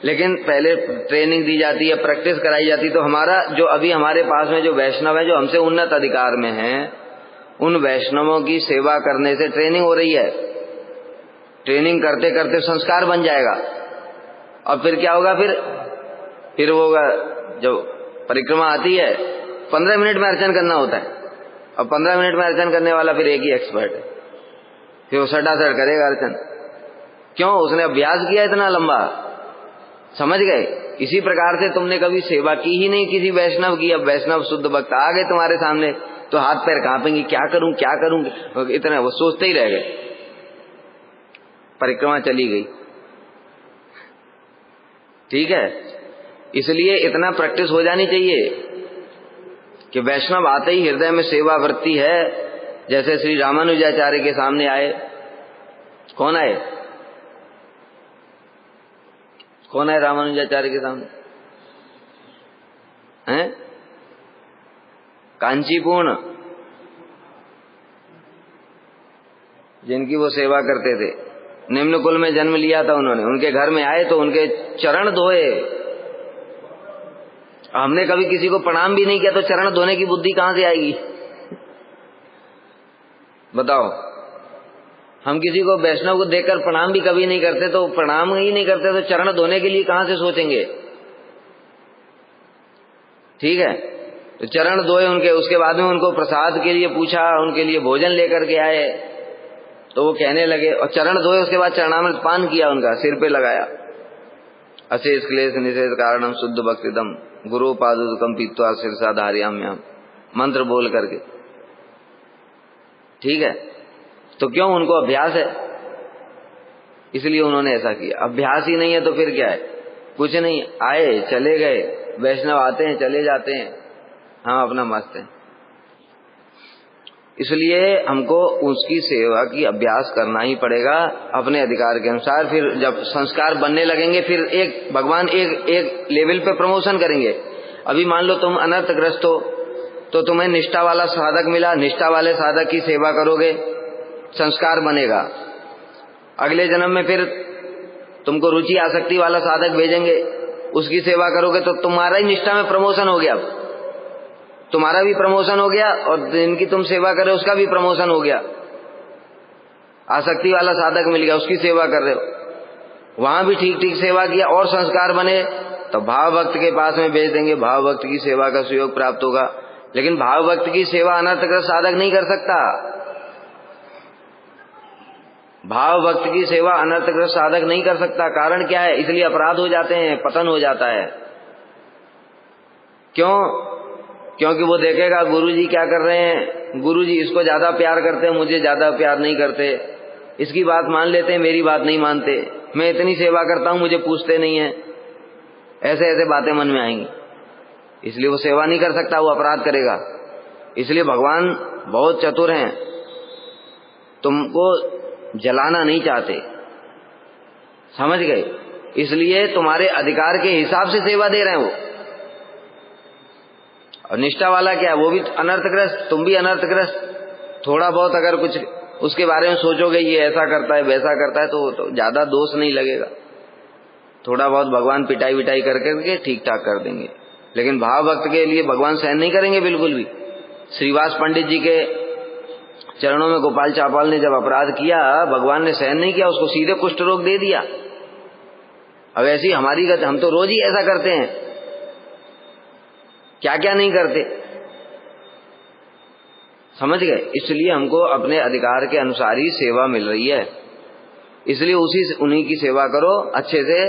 लेकिन पहले ट्रेनिंग दी जाती है, प्रैक्टिस कराई जाती है। तो हमारा जो अभी हमारे पास में जो वैष्णव है, जो हमसे उन्नत अधिकार में हैं, उन वैष्णवों की सेवा करने से ट्रेनिंग हो रही है। ट्रेनिंग करते करते संस्कार बन जाएगा। अब फिर क्या होगा? फिर वो जो परिक्रमा आती है 15 मिनट में अर्चन करना होता है। अब 15 मिनट में अर्चन करने वाला फिर एक ही एक्सपर्ट है, फिर वो सटासट करेगा अर्चन। क्यों? उसने अभ्यास किया इतना लंबा। समझ गए? इसी प्रकार से तुमने कभी सेवा की ही नहीं किसी वैष्णव की। अब वैष्णव शुद्ध भक्त आ गए तुम्हारे सामने तो हाथ पैर कांपेंगे, क्या करूं क्या करूं, इतना वो सोचते ही रह गए। परिक्रमा चली गई। ठीक है? इसलिए इतना प्रैक्टिस हो जानी चाहिए कि वैष्णव आते ही हृदय में सेवा वृत्ति है। जैसे श्री रामानुजाचार्य के सामने आए, कौन आए? कौन है रामानुजाचार्य के सामने? हैं? कांचीपूर्ण, जिनकी वो सेवा करते थे, निम्न कुल में जन्म लिया था उन्होंने। उनके घर में आए तो उनके चरण धोए। हमने कभी किसी को प्रणाम भी नहीं किया तो चरण धोने की बुद्धि कहां से आएगी? बताओ, हम किसी को वैष्णव को देखकर प्रणाम भी कभी नहीं करते, तो प्रणाम ही नहीं करते तो चरण धोने के लिए कहां से सोचेंगे? ठीक है? तो चरण धोए उनके, उसके बाद में उनको प्रसाद के लिए पूछा, उनके लिए भोजन लेकर के आए, तो वो कहने लगे, और चरण धोए उसके बाद चरणामृत पान किया, उनका सिर पे लगाया। अशेष क्लेश निषेध कारणम शुद्ध भक्तिदम गुरु पादुकम पीत्वा शीर्षा धार्याम्याम, मंत्र बोल करके। ठीक है? तो क्यों? उनको अभ्यास है, इसलिए उन्होंने ऐसा किया। अभ्यास ही नहीं है तो फिर क्या है? कुछ नहीं, आए चले गए। वैष्णव आते हैं चले जाते हैं, हम अपना मस्त हैं। इसलिए हमको उसकी सेवा की अभ्यास करना ही पड़ेगा अपने अधिकार के अनुसार। फिर जब संस्कार बनने लगेंगे, फिर एक भगवान एक लेवल पे प्रमोशन करेंगे। अभी मान लो तुम अनर्थग्रस्त हो तो तुम्हें निष्ठा वाला साधक मिला, निष्ठा वाले साधक की सेवा करोगे, संस्कार बनेगा। अगले जन्म में फिर तुमको रुचि आसक्ति वाला साधक भेजेंगे, उसकी सेवा करोगे तो तुम्हारा ही निष्ठा में प्रमोशन हो गया। तुम्हारा भी प्रमोशन हो गया और जिनकी तुम सेवा कर रहे हो उसका भी प्रमोशन हो गया। आसक्ति वाला साधक मिल गया, उसकी सेवा कर रहे हो, वहां भी ठीक ठीक सेवा किया और संस्कार बने तो भाव भक्त के पास में भेज देंगे, भाव भक्त की सेवा का सुयोग प्राप्त होगा। लेकिन भाव भक्त की सेवा अनर्थग्रस्त साधक नहीं कर सकता। भाव भक्त की सेवा अनर्थग्रस्त साधक नहीं कर सकता। कारण क्या है? इसलिए अपराध हो जाते हैं, पतन हो जाता है। क्यों? क्योंकि वो देखेगा गुरुजी क्या कर रहे हैं, गुरुजी इसको ज्यादा प्यार करते हैं, मुझे ज्यादा प्यार नहीं करते, इसकी बात मान लेते हैं, मेरी बात नहीं मानते, मैं इतनी सेवा करता हूं मुझे पूछते नहीं है, ऐसे ऐसे बातें मन में आएंगी। इसलिए वो सेवा नहीं कर सकता, वो अपराध करेगा। इसलिए भगवान बहुत चतुर हैं, तुमको जलाना नहीं चाहते, समझ गए? इसलिए तुम्हारे अधिकार के हिसाब से सेवा दे रहे हैं वो। और निष्ठा वाला क्या है? वो भी अनर्थग्रस्त, तुम भी अनर्थग्रस्त। थोड़ा बहुत अगर कुछ उसके बारे में सोचोगे, ये ऐसा करता है वैसा करता है, तो ज्यादा दोष नहीं लगेगा। थोड़ा बहुत भगवान पिटाई विटाई करके ठीक ठाक कर देंगे। लेकिन भाव भक्त के लिए भगवान सहन नहीं करेंगे बिल्कुल भी। श्रीवास पंडित जी के चरणों में गोपाल चापाल ने जब अपराध किया, भगवान ने सहन नहीं किया, उसको सीधे कुष्ठ रोग दे दिया। अब ऐसी हमारी गति, हम तो रोज ही ऐसा करते हैं, क्या क्या नहीं करते, समझ गए। इसलिए हमको अपने अधिकार के अनुसार ही सेवा मिल रही है, इसलिए उन्हीं की सेवा करो अच्छे से,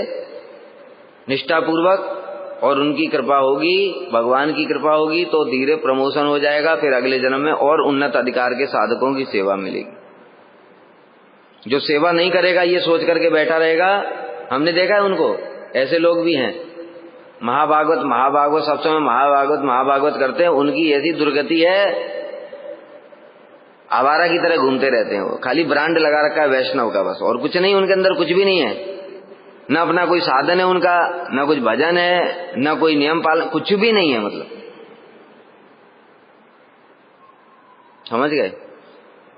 निष्ठापूर्वक, और उनकी कृपा होगी, भगवान की कृपा होगी तो धीरे प्रमोशन हो जाएगा, फिर अगले जन्म में और उन्नत अधिकार के साधकों की सेवा मिलेगी। जो सेवा नहीं करेगा ये सोच करके बैठा रहेगा, हमने देखा है उनको, ऐसे लोग भी हैं, महाभागवत महाभागवत सब समय महाभागवत महाभागवत करते हैं, उनकी ऐसी दुर्गति है, आवारा की तरह घूमते रहते हैं, वो खाली ब्रांड लगा रखा है वैष्णव का बस, और कुछ नहीं, उनके अंदर कुछ भी नहीं है, न अपना कोई साधन है उनका, न कुछ भजन है, न कोई नियम पालन, कुछ भी नहीं है, मतलब समझ गए।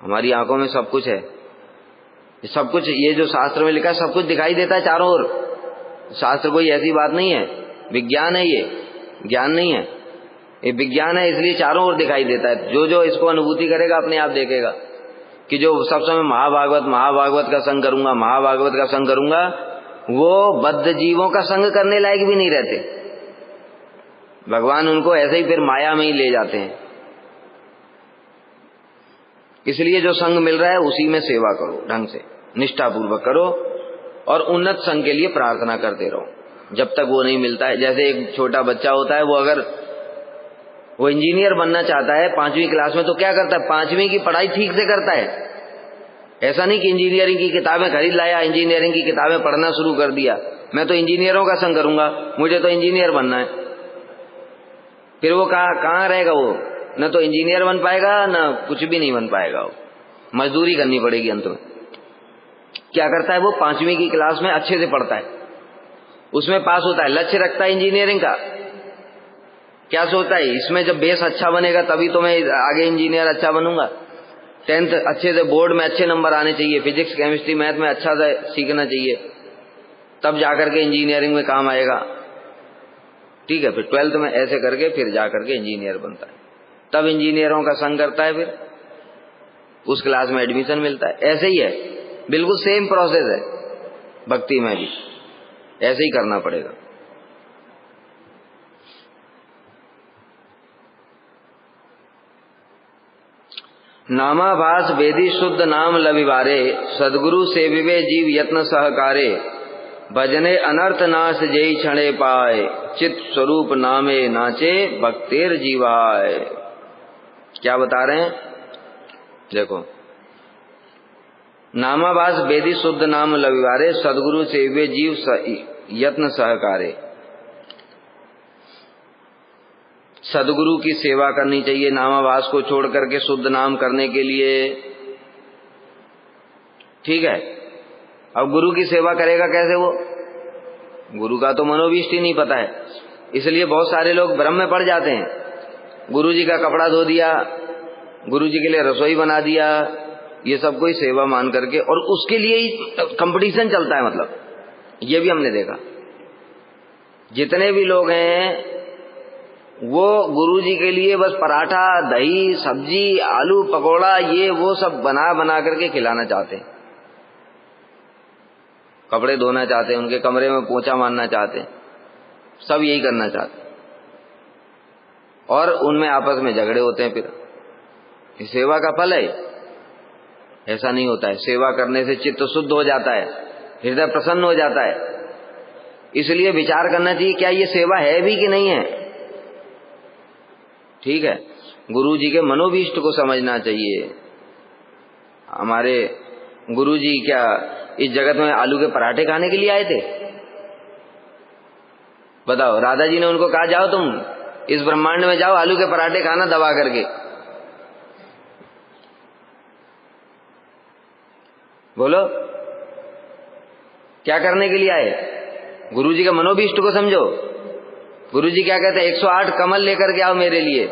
हमारी आंखों में सब कुछ है, सब कुछ, ये जो शास्त्र में लिखा है सब कुछ दिखाई देता है चारों ओर। शास्त्र कोई ऐसी बात नहीं है, विज्ञान है, ये ज्ञान नहीं है, ये विज्ञान है, इसलिए चारों ओर दिखाई देता है। जो जो इसको अनुभूति करेगा अपने आप देखेगा कि जो सब समय महाभागवत महाभागवत का संग करूंगा, महाभागवत का संग करूंगा, वो बद्ध जीवों का संग करने लायक भी नहीं रहते। भगवान उनको ऐसे ही फिर माया में ही ले जाते हैं। इसलिए जो संग मिल रहा है उसी में सेवा करो, ढंग से निष्ठापूर्वक करो, और उन्नत संग के लिए प्रार्थना करते रहो जब तक वो नहीं मिलता है। जैसे एक छोटा बच्चा होता है, वो अगर वो इंजीनियर बनना चाहता है 5वीं क्लास में, तो क्या करता है, 5वीं की पढ़ाई ठीक से करता है। ऐसा नहीं कि इंजीनियरिंग की किताबें खरीद लाया, इंजीनियरिंग की किताबें पढ़ना शुरू कर दिया, मैं तो इंजीनियरों का संग करूंगा, मुझे तो इंजीनियर बनना है। फिर वो कहाँ रहेगा, वो न तो इंजीनियर बन पाएगा, न कुछ भी नहीं बन पाएगा, वो मजदूरी करनी पड़ेगी अंत में। क्या करता है वो, 5वीं की क्लास में अच्छे से पढ़ता है, उसमें पास होता है, लक्ष्य रखता है इंजीनियरिंग का। क्या सोचता है, इसमें जब बेस अच्छा बनेगा तभी तो मैं आगे इंजीनियर अच्छा बनूंगा। 10th अच्छे से, बोर्ड में अच्छे नंबर आने चाहिए, फिजिक्स केमिस्ट्री मैथ में अच्छा से सीखना चाहिए, तब जाकर के इंजीनियरिंग में काम आएगा। ठीक है, फिर 12th में ऐसे करके फिर जाकर के इंजीनियर बनता है, तब इंजीनियरों का संग करता है, फिर उस क्लास में एडमिशन मिलता है। ऐसे ही है, बिल्कुल सेम प्रोसेस है भक्ति में भी, ऐसे ही करना पड़ेगा। नामाभास वेदी शुद्ध नाम लविवारे, सदगुरु सेविवे जीव यत्न सहकारे, भजने अनर्थ नाश जय क्षणे पाए, चित स्वरूप नामे नाचे भक्तेर जीवाय। क्या बता रहे हैं, देखो, नामाभास वेदी शुद्ध नाम लविवारे, सदगुरु सेविवे जीव यत्न सहकारे। सदगुरु की सेवा करनी चाहिए नामाभास को छोड़ करके शुद्ध नाम करने के लिए, ठीक है। अब गुरु की सेवा करेगा कैसे वो, गुरु का तो मनोभीष्ट ही नहीं पता है, इसलिए बहुत सारे लोग भ्रम में पड़ जाते हैं। गुरु जी का कपड़ा धो दिया, गुरु जी के लिए रसोई बना दिया, ये सब कोई सेवा मान करके, और उसके लिए ही कंपटीशन चलता है, मतलब ये भी हमने देखा। जितने भी लोग हैं वो गुरु जी के लिए बस पराठा, दही, सब्जी, आलू पकौड़ा, ये वो सब बना बना करके खिलाना चाहते हैं, कपड़े धोना चाहते हैं, उनके कमरे में पोंछा मारना चाहते हैं, सब यही करना चाहते हैं, और उनमें आपस में झगड़े होते हैं। फिर ये सेवा का फल है, ऐसा नहीं होता है। सेवा करने से चित्त शुद्ध हो जाता है, हृदय प्रसन्न हो जाता है। इसलिए विचार करना चाहिए क्या ये सेवा है भी कि नहीं है, ठीक है। गुरु जी के मनोभीष्ट को समझना चाहिए। हमारे गुरु जी क्या इस जगत में आलू के पराठे खाने के लिए आए थे? बताओ, राधा जी ने उनको कहा जाओ तुम इस ब्रह्मांड में जाओ, आलू के पराठे खाना दबा करके। बोलो, क्या करने के लिए आए? गुरु जी के मनोभीष्ट को समझो। गुरु जी क्या कहते हैं, 108 कमल लेकर के आओ मेरे लिए।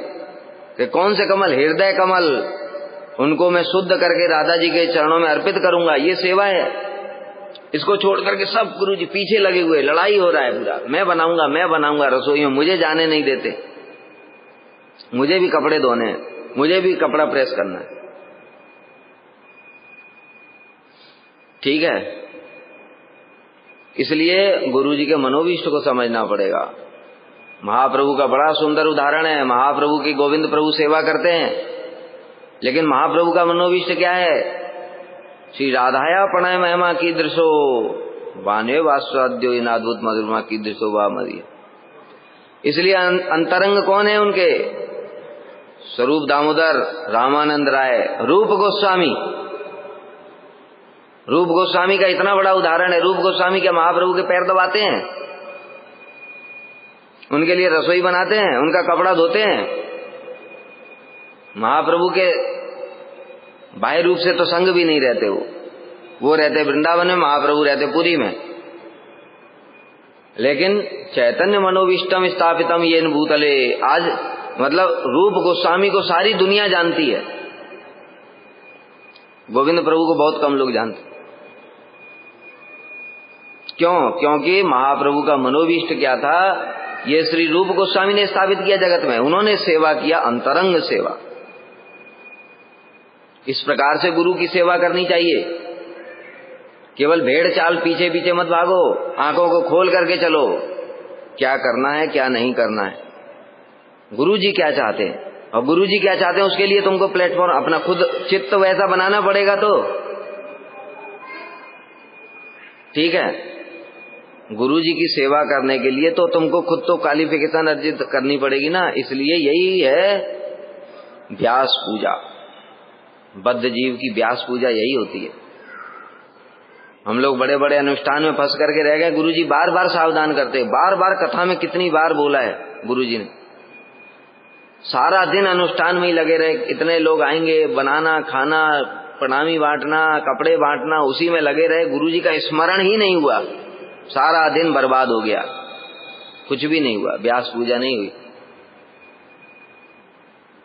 कि कौन से कमल? हृदय कमल, उनको मैं शुद्ध करके राधा जी के चरणों में अर्पित करूंगा। ये सेवा है। इसको छोड़ करके सब गुरु जी पीछे लगे हुए, लड़ाई हो रहा है पूरा, मैं बनाऊंगा रसोई में, मुझे जाने नहीं देते, मुझे भी कपड़े धोने हैं, मुझे भी कपड़ा प्रेस करना है। ठीक है, इसलिए गुरु जी के मनोभीष्ट को समझना पड़ेगा। महाप्रभु का बड़ा सुंदर उदाहरण है। महाप्रभु की गोविंद प्रभु सेवा करते हैं, लेकिन महाप्रभु का मनोभीष्ट क्या है? श्री राधाया प्रणय महिमा की दृशो वाने वास्वाद्यो इन अद्भुत मधुरमा की दृशो वा मरिय। इसलिए अंतरंग कौन है उनके? स्वरूप दामोदर, रामानंद राय, रूप गोस्वामी। रूप गोस्वामी का इतना बड़ा उदाहरण है। रूप गोस्वामी क्या महाप्रभु के पैर दबाते हैं? उनके लिए रसोई बनाते हैं? उनका कपड़ा धोते हैं? महाप्रभु के बाह्य रूप से तो संग भी नहीं रहते। वो रहते वृंदावन में, महाप्रभु रहते पुरी में। लेकिन चैतन्य मनोविष्टम स्थापितम येन भूतले, आज मतलब रूप गोस्वामी को सारी दुनिया जानती है, गोविंद प्रभु को बहुत कम लोग जानते। क्यों? क्योंकि महाप्रभु का मनोभीष्ट क्या था? ये श्री रूप गोस्वामी ने स्थापित किया जगत में। उन्होंने सेवा किया, अंतरंग सेवा। इस प्रकार से गुरु की सेवा करनी चाहिए। केवल भेड़ चाल पीछे पीछे मत भागो, आंखों को खोल करके चलो, क्या करना है क्या नहीं करना है, गुरु जी क्या चाहते हैं। और गुरु जी क्या चाहते हैं उसके लिए तुमको प्लेटफॉर्म अपना खुद चित्त वैसा बनाना पड़ेगा। तो ठीक है, गुरु जी की सेवा करने के लिए तो तुमको खुद तो क्वालिफिकेशन अर्जित करनी पड़ेगी ना। इसलिए यही है व्यास पूजा, बद्ध जीव की व्यास पूजा यही होती है। हम लोग बड़े बड़े अनुष्ठान में फंस करके रह गए। गुरु जी बार बार सावधान करते, बार बार कथा में कितनी बार बोला है गुरु जी ने। सारा दिन अनुष्ठान में ही लगे रहे, इतने लोग आएंगे, बनाना खाना, प्रणामी बांटना, कपड़े बांटना, उसी में लगे रहे। गुरु जी का स्मरण ही नहीं हुआ, सारा दिन बर्बाद हो गया, कुछ भी नहीं हुआ, व्यास पूजा नहीं हुई।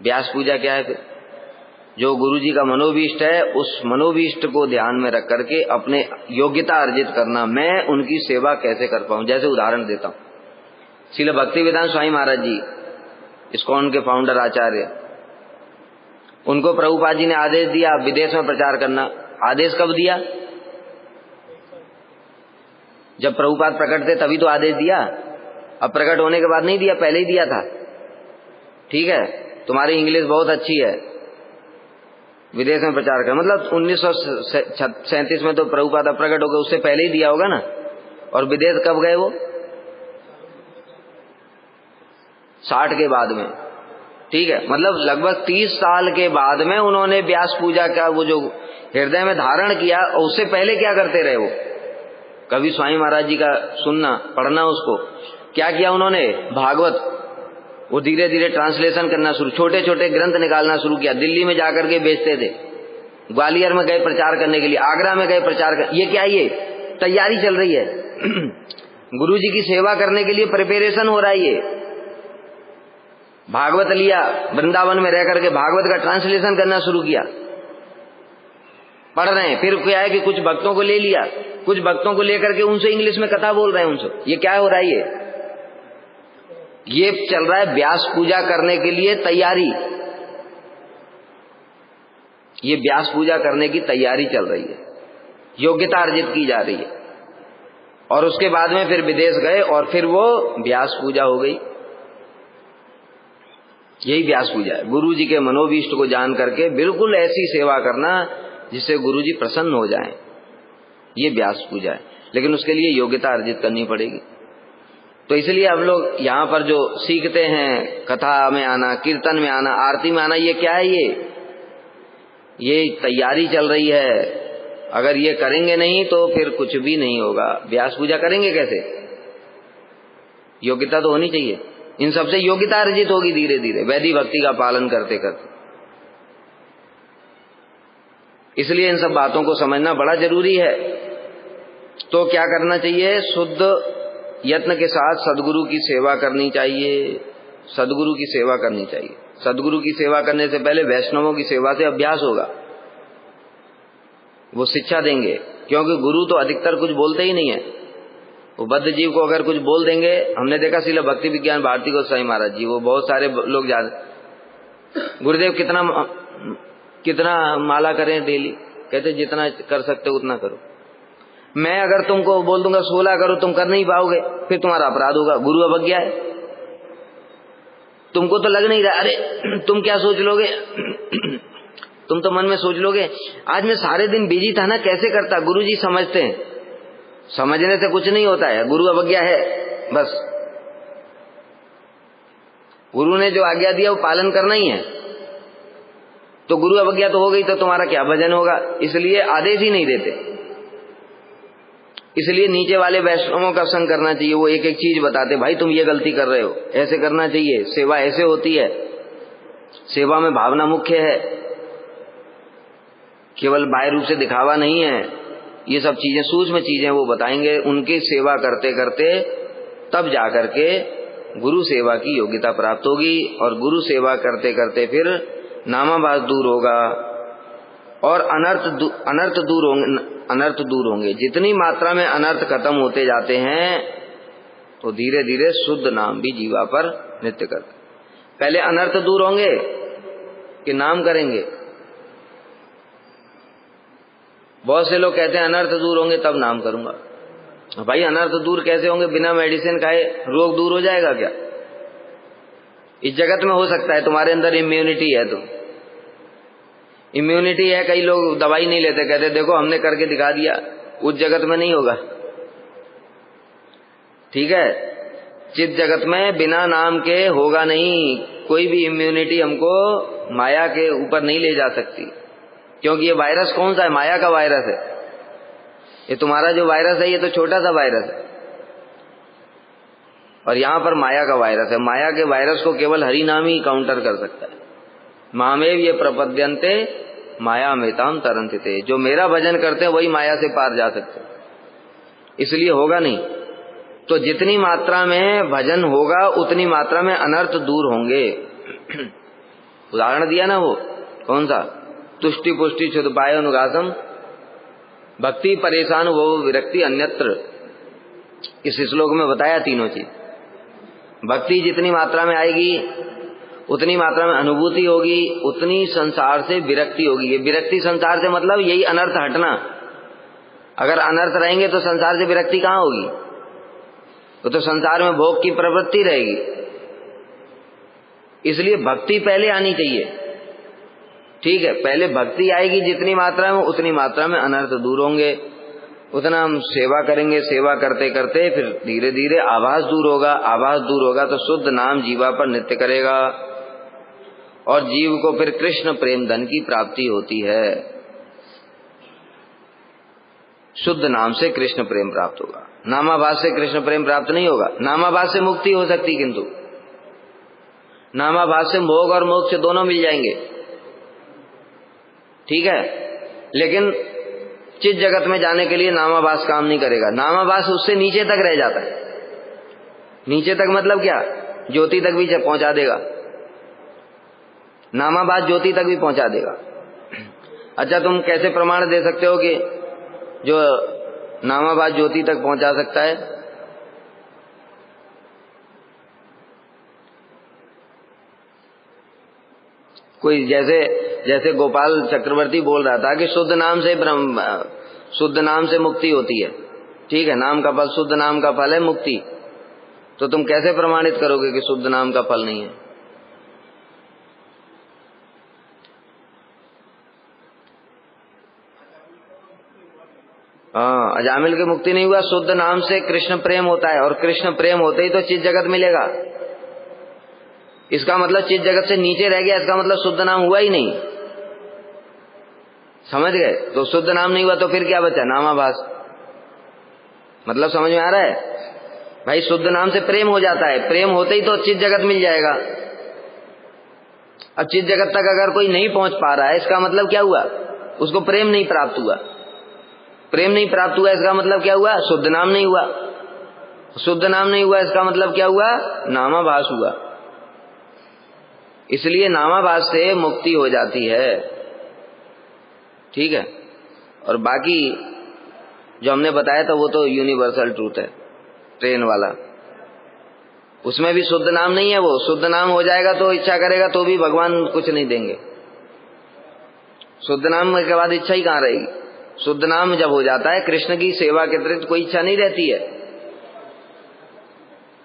व्यास पूजा क्या है फिर? जो गुरु जी का मनोभीष्ट है, उस मनोभीष्ट को ध्यान में रख करके अपने योग्यता अर्जित करना, मैं उनकी सेवा कैसे कर पाऊं। जैसे उदाहरण देता हूं, श्रील भक्तिवेदांत स्वामी महाराज जी, इस्कॉन के फाउंडर आचार्य, उनको प्रभुपाद जी ने आदेश दिया विदेश में प्रचार करना। आदेश कब दिया? जब प्रभुपाद प्रकट थे तभी तो आदेश दिया। अब प्रकट होने के बाद नहीं दिया, पहले ही दिया था। ठीक है, तुम्हारी इंग्लिश बहुत अच्छी है, विदेश में प्रचार कर, मतलब 1937 में तो प्रभुपाद प्रकट हो गए, उससे पहले ही दिया होगा ना। और विदेश कब गए वो? 60 के बाद में। ठीक है, मतलब लगभग 30 साल के बाद में उन्होंने व्यास पूजा का वो जो हृदय में धारण किया, और उससे पहले क्या करते रहे वो? कभी स्वामी महाराज जी का सुनना, पढ़ना, उसको क्या किया उन्होंने? भागवत, वो धीरे धीरे ट्रांसलेशन करना शुरू, छोटे छोटे ग्रंथ निकालना शुरू किया। दिल्ली में जाकर के बेचते थे, ग्वालियर में गए प्रचार करने के लिए, आगरा में गए प्रचार कर। ये क्या, ये तैयारी चल रही है गुरु जी की सेवा करने के लिए प्रिपरेशन हो रहा है। ये भागवत लिया, वृंदावन में रह करके भागवत का ट्रांसलेशन करना शुरू किया, पढ़ रहे हैं। फिर क्या है कि कुछ भक्तों को ले लिया, कुछ भक्तों को लेकर के उनसे इंग्लिश में कथा बोल रहे हैं उनसे। ये क्या हो रहा है? ये चल रहा है व्यास पूजा करने के लिए तैयारी। ये व्यास पूजा करने की तैयारी चल रही है, योग्यता अर्जित की जा रही है। और उसके बाद में फिर विदेश गए और फिर वो व्यास पूजा हो गई। यही व्यास पूजा है, गुरु जी के मनोभीष्ट को जान करके बिल्कुल ऐसी सेवा करना जिससे गुरु जी प्रसन्न हो जाएं। ये व्यास पूजा है, लेकिन उसके लिए योग्यता अर्जित करनी पड़ेगी। तो इसलिए हम लोग यहाँ पर जो सीखते हैं, कथा में आना, कीर्तन में आना, आरती में आना, ये क्या है? ये तैयारी चल रही है। अगर ये करेंगे नहीं तो फिर कुछ भी नहीं होगा। व्यास पूजा करेंगे कैसे? योग्यता तो होनी चाहिए। इन सबसे योग्यता अर्जित होगी धीरे धीरे, वैदिक भक्ति का पालन करते करते। इसलिए इन सब बातों को समझना बड़ा जरूरी है। तो क्या करना चाहिए? शुद्ध यत्न के साथ सदगुरु की सेवा करनी चाहिए। सदगुरु की सेवा करनी चाहिए। सदगुरु की सेवा करने से पहले वैष्णवों की सेवा से अभ्यास होगा। वो शिक्षा देंगे, क्योंकि गुरु तो अधिकतर कुछ बोलते ही नहीं है। वो बद्ध जीव को अगर कुछ बोल देंगे, हमने देखा श्रील भक्ति विज्ञान भारती गोस्वामी महाराज जी, वो बहुत सारे लोग जाते, गुरुदेव कितना माला करें डेली? कहते जितना कर सकते उतना करो। मैं अगर तुमको बोल दूंगा 16 करो, तुम कर नहीं पाओगे, फिर तुम्हारा अपराध होगा, गुरु अवज्ञा है। तुमको तो लग नहीं रहा, अरे तुम क्या सोच लोगे तुम तो मन में सोच लोगे आज मैं सारे दिन बिजी था ना, कैसे करता। गुरुजी समझते हैं, समझने से कुछ नहीं होता है, गुरु अवज्ञा है बस। गुरु ने जो आज्ञा दिया वो पालन करना ही है, तो गुरु अवज्ञा तो हो गई, तो तुम्हारा क्या भजन होगा। इसलिए आदेश ही नहीं देते। इसलिए नीचे वाले वैष्णवों का संग करना चाहिए, वो एक एक चीज बताते, भाई तुम ये गलती कर रहे हो, ऐसे करना चाहिए, सेवा ऐसे होती है, सेवा में भावना मुख्य है, केवल बाह्य रूप से दिखावा नहीं है। ये सब चीजें सूक्ष्म चीजें वो बताएंगे। उनकी सेवा करते करते तब जाकर के गुरु सेवा की योग्यता प्राप्त होगी, और गुरु सेवा करते करते फिर नामाभास दूर होगा और अनर्थ दूर होंगे। जितनी मात्रा में अनर्थ खत्म होते जाते हैं तो धीरे धीरे शुद्ध नाम भी जीवा पर नित्य करता। पहले अनर्थ दूर होंगे कि नाम करेंगे। बहुत से लोग कहते हैं अनर्थ दूर होंगे तब नाम करूंगा। भाई अनर्थ दूर कैसे होंगे? बिना मेडिसिन खाए रोग दूर हो जाएगा क्या? इस जगत में हो सकता है, तुम्हारे अंदर इम्यूनिटी है, तो इम्यूनिटी है। कई लोग दवाई नहीं लेते, कहते देखो हमने करके दिखा दिया। उस जगत में नहीं होगा, ठीक है। चित जगत में बिना नाम के होगा नहीं। कोई भी इम्यूनिटी हमको माया के ऊपर नहीं ले जा सकती, क्योंकि ये वायरस कौन सा है? माया का वायरस है। ये तुम्हारा जो वायरस है ये तो छोटा सा वायरस है, और यहाँ पर माया का वायरस है। माया के वायरस को केवल हरि नाम ही काउंटर कर सकता है। मामेव ये प्रपद्यन्ते माया मेताम तरन्ते। जो मेरा भजन करते हैं वही माया से पार जा सकते हैं, इसलिए होगा नहीं। तो जितनी मात्रा में भजन होगा उतनी मात्रा में अनर्थ दूर होंगे। उदाहरण दिया ना, वो कौन सा? तुष्टि पुष्टि क्षुद्पाय अनुगासम भक्ति परेशान वो विरक्ति अन्यत्र। इस श्लोक में बताया तीनों चीज। भक्ति जितनी मात्रा में आएगी उतनी मात्रा में अनुभूति होगी, उतनी संसार से विरक्ति होगी। ये विरक्ति संसार से मतलब यही अनर्थ हटना। अगर अनर्थ रहेंगे तो संसार से विरक्ति कहाँ होगी? तो संसार में भोग की प्रवृत्ति रहेगी। इसलिए भक्ति पहले आनी चाहिए, ठीक है। पहले भक्ति आएगी जितनी मात्रा में, उतनी मात्रा में अनर्थ दूर होंगे। उतना हम सेवा करेंगे, सेवा करते करते फिर धीरे धीरे आभास दूर होगा। आभास दूर होगा तो शुद्ध नाम जीवा पर नित्य करेगा, और जीव को फिर कृष्ण प्रेम धन की प्राप्ति होती है। शुद्ध नाम से कृष्ण प्रेम प्राप्त होगा, नामाभास से कृष्ण प्रेम प्राप्त नहीं होगा। नामाभास से मुक्ति हो सकती, किंतु नामाभास से भोग और मोक्ष दोनों मिल जाएंगे, ठीक है। लेकिन चित जगत में जाने के लिए नामाभास काम नहीं करेगा। नामाभास उससे नीचे तक रह जाता है। नीचे तक मतलब क्या? ज्योति तक भी पहुंचा देगा। नामाभास ज्योति तक भी पहुंचा देगा। अच्छा, तुम कैसे प्रमाण दे सकते हो कि जो नामाभास ज्योति तक पहुंचा सकता है? कोई जैसे गोपाल चक्रवर्ती बोल रहा था कि शुद्ध नाम से मुक्ति होती है, ठीक है। नाम का फल, शुद्ध नाम का फल है मुक्ति। तो तुम कैसे प्रमाणित करोगे कि शुद्ध नाम का फल नहीं है? हाँ, अजामिल की मुक्ति नहीं हुआ। शुद्ध नाम से कृष्ण प्रेम होता है, और कृष्ण प्रेम होते ही तो चित जगत मिलेगा। इसका मतलब चित जगत से नीचे रह गया, इसका मतलब शुद्ध नाम हुआ ही नहीं। समझ गए? तो शुद्ध नाम नहीं हुआ तो फिर क्या बचा? नामाभास। मतलब समझ में आ रहा है भाई? शुद्ध नाम से प्रेम हो जाता है, प्रेम होते ही तो चित जगत मिल जाएगा। अब चित जगत तक अगर कोई नहीं पहुंच पा रहा है, इसका मतलब क्या हुआ? उसको प्रेम नहीं प्राप्त हुआ। प्रेम नहीं प्राप्त हुआ इसका मतलब क्या हुआ? शुद्ध नाम नहीं हुआ। शुद्ध नाम नहीं हुआ इसका मतलब क्या हुआ? नामाभास हुआ। इसलिए नामाभास से मुक्ति हो जाती है, ठीक है। और बाकी जो हमने बताया था वो तो यूनिवर्सल ट्रूथ है, ट्रेन वाला। उसमें भी शुद्ध नाम नहीं है। वो शुद्ध नाम हो जाएगा तो इच्छा करेगा तो भी भगवान कुछ नहीं देंगे। शुद्ध नाम के बाद इच्छा ही कहाँ रहेगी? शुद्ध नाम जब हो जाता है, कृष्ण की सेवा के अतिरिक्त कोई इच्छा नहीं रहती है।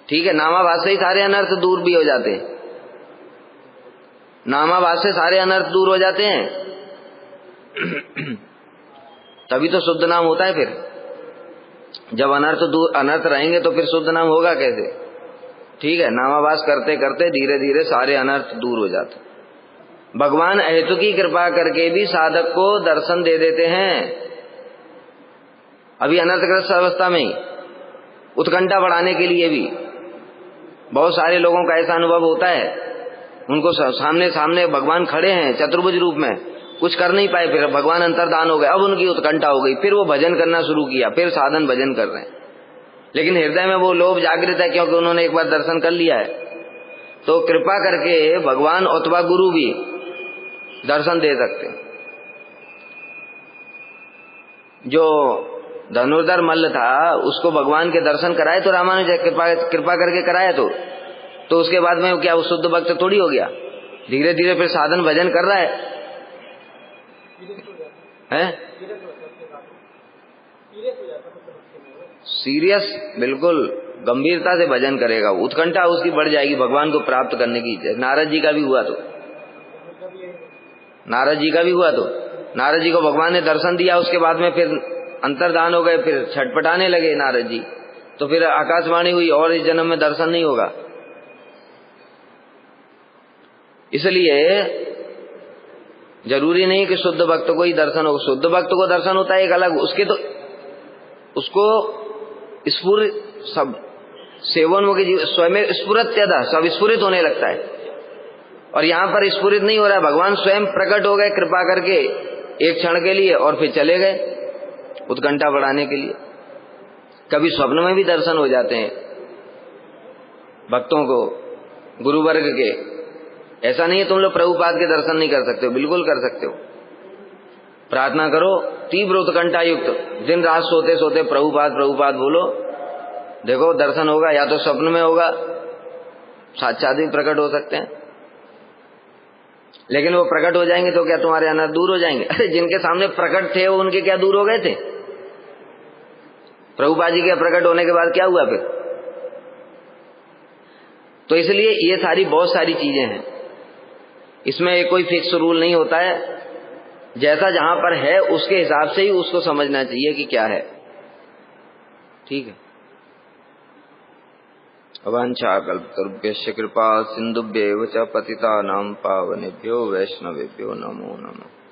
ठीक है, नामाभास से ही सारे अनर्थ दूर भी हो जाते हैं, नामाभास से सारे अनर्थ दूर हो जाते हैं। तभी तो शुद्ध नाम होता है। फिर जब अनर्थ रहेंगे तो फिर शुद्ध नाम होगा कैसे? ठीक है, नामाभास करते करते धीरे धीरे सारे अनर्थ दूर हो जाते। भगवान अहेतु की कृपा करके भी साधक को दर्शन दे देते हैं। अभी अनर्थग्रस्त अवस्था में ही उत्कंठा बढ़ाने के लिए भी बहुत सारे लोगों का ऐसा अनुभव होता है, उनको सामने सामने भगवान खड़े हैं चतुर्भुज रूप में, कुछ कर नहीं पाए, फिर भगवान अंतर्धान हो गए, अब उनकी उत्कंठा हो गई, फिर वो भजन करना शुरू किया, फिर साधन भजन कर रहे हैं, लेकिन हृदय में वो लोभ जागृत है क्योंकि उन्होंने एक बार दर्शन कर लिया है। तो कृपा करके भगवान अथवा गुरु भी दर्शन दे सकते हैं। जो धनुर्धर मल्ल था उसको भगवान के दर्शन कराए तो रामानुज कृपा करके कराया, तो उसके बाद में क्या वो शुद्ध भक्त थोड़ी हो गया? धीरे धीरे फिर साधन भजन कर रहा है? सीरियस, बिल्कुल गंभीरता से भजन करेगा, उत्कंठा उसकी बढ़ जाएगी भगवान को प्राप्त करने की। नारद जी का भी हुआ तो नारद जी को भगवान ने दर्शन दिया, उसके बाद में फिर अंतर्धान हो गए, फिर छटपटाने लगे नारद जी, तो फिर आकाशवाणी हुई और इस जन्म में दर्शन नहीं होगा। इसलिए जरूरी नहीं कि शुद्ध भक्त को ही दर्शन हो, शुद्ध भक्त को दर्शन होता है एक अलग, उसके तो उसको स्फुरित सब सेवन हो गई, स्वयं स्फुरत्यदा सब स्फुरित होने लगता है। और यहां पर स्फुरित नहीं हो रहा है, भगवान स्वयं प्रकट हो गए कृपा करके एक क्षण के लिए और फिर चले गए उत्कंठा बढ़ाने के लिए। कभी स्वप्न में भी दर्शन हो जाते हैं भक्तों को गुरु वर्ग के। ऐसा नहीं है तुम लोग प्रभुपाद के दर्शन नहीं कर सकते हो, बिल्कुल कर सकते हो। प्रार्थना करो तीव्र उत्कंठा युक्त, दिन रात सोते सोते प्रभुपाद प्रभुपाद बोलो, देखो दर्शन होगा, या तो स्वप्न में होगा, साक्षात भी प्रकट हो सकते हैं। लेकिन वो प्रकट हो जाएंगे तो क्या तुम्हारे अनर्थ दूर हो जाएंगे? अरे जिनके सामने प्रकट थे वो उनके क्या दूर हो गए थे? प्रभुपाद जी के प्रकट होने के बाद क्या हुआ फिर? तो इसलिए ये सारी बहुत सारी चीजें हैं, इसमें कोई फिक्स रूल नहीं होता है, जैसा जहां पर है उसके हिसाब से ही उसको समझना चाहिए कि क्या है। ठीक है। वाञ्छाकल्पतरुभ्यश्च कृपा सिन्धुभ्यैव च पतितानां पावनेभ्यो वैष्णवेभ्यो नमो नमः।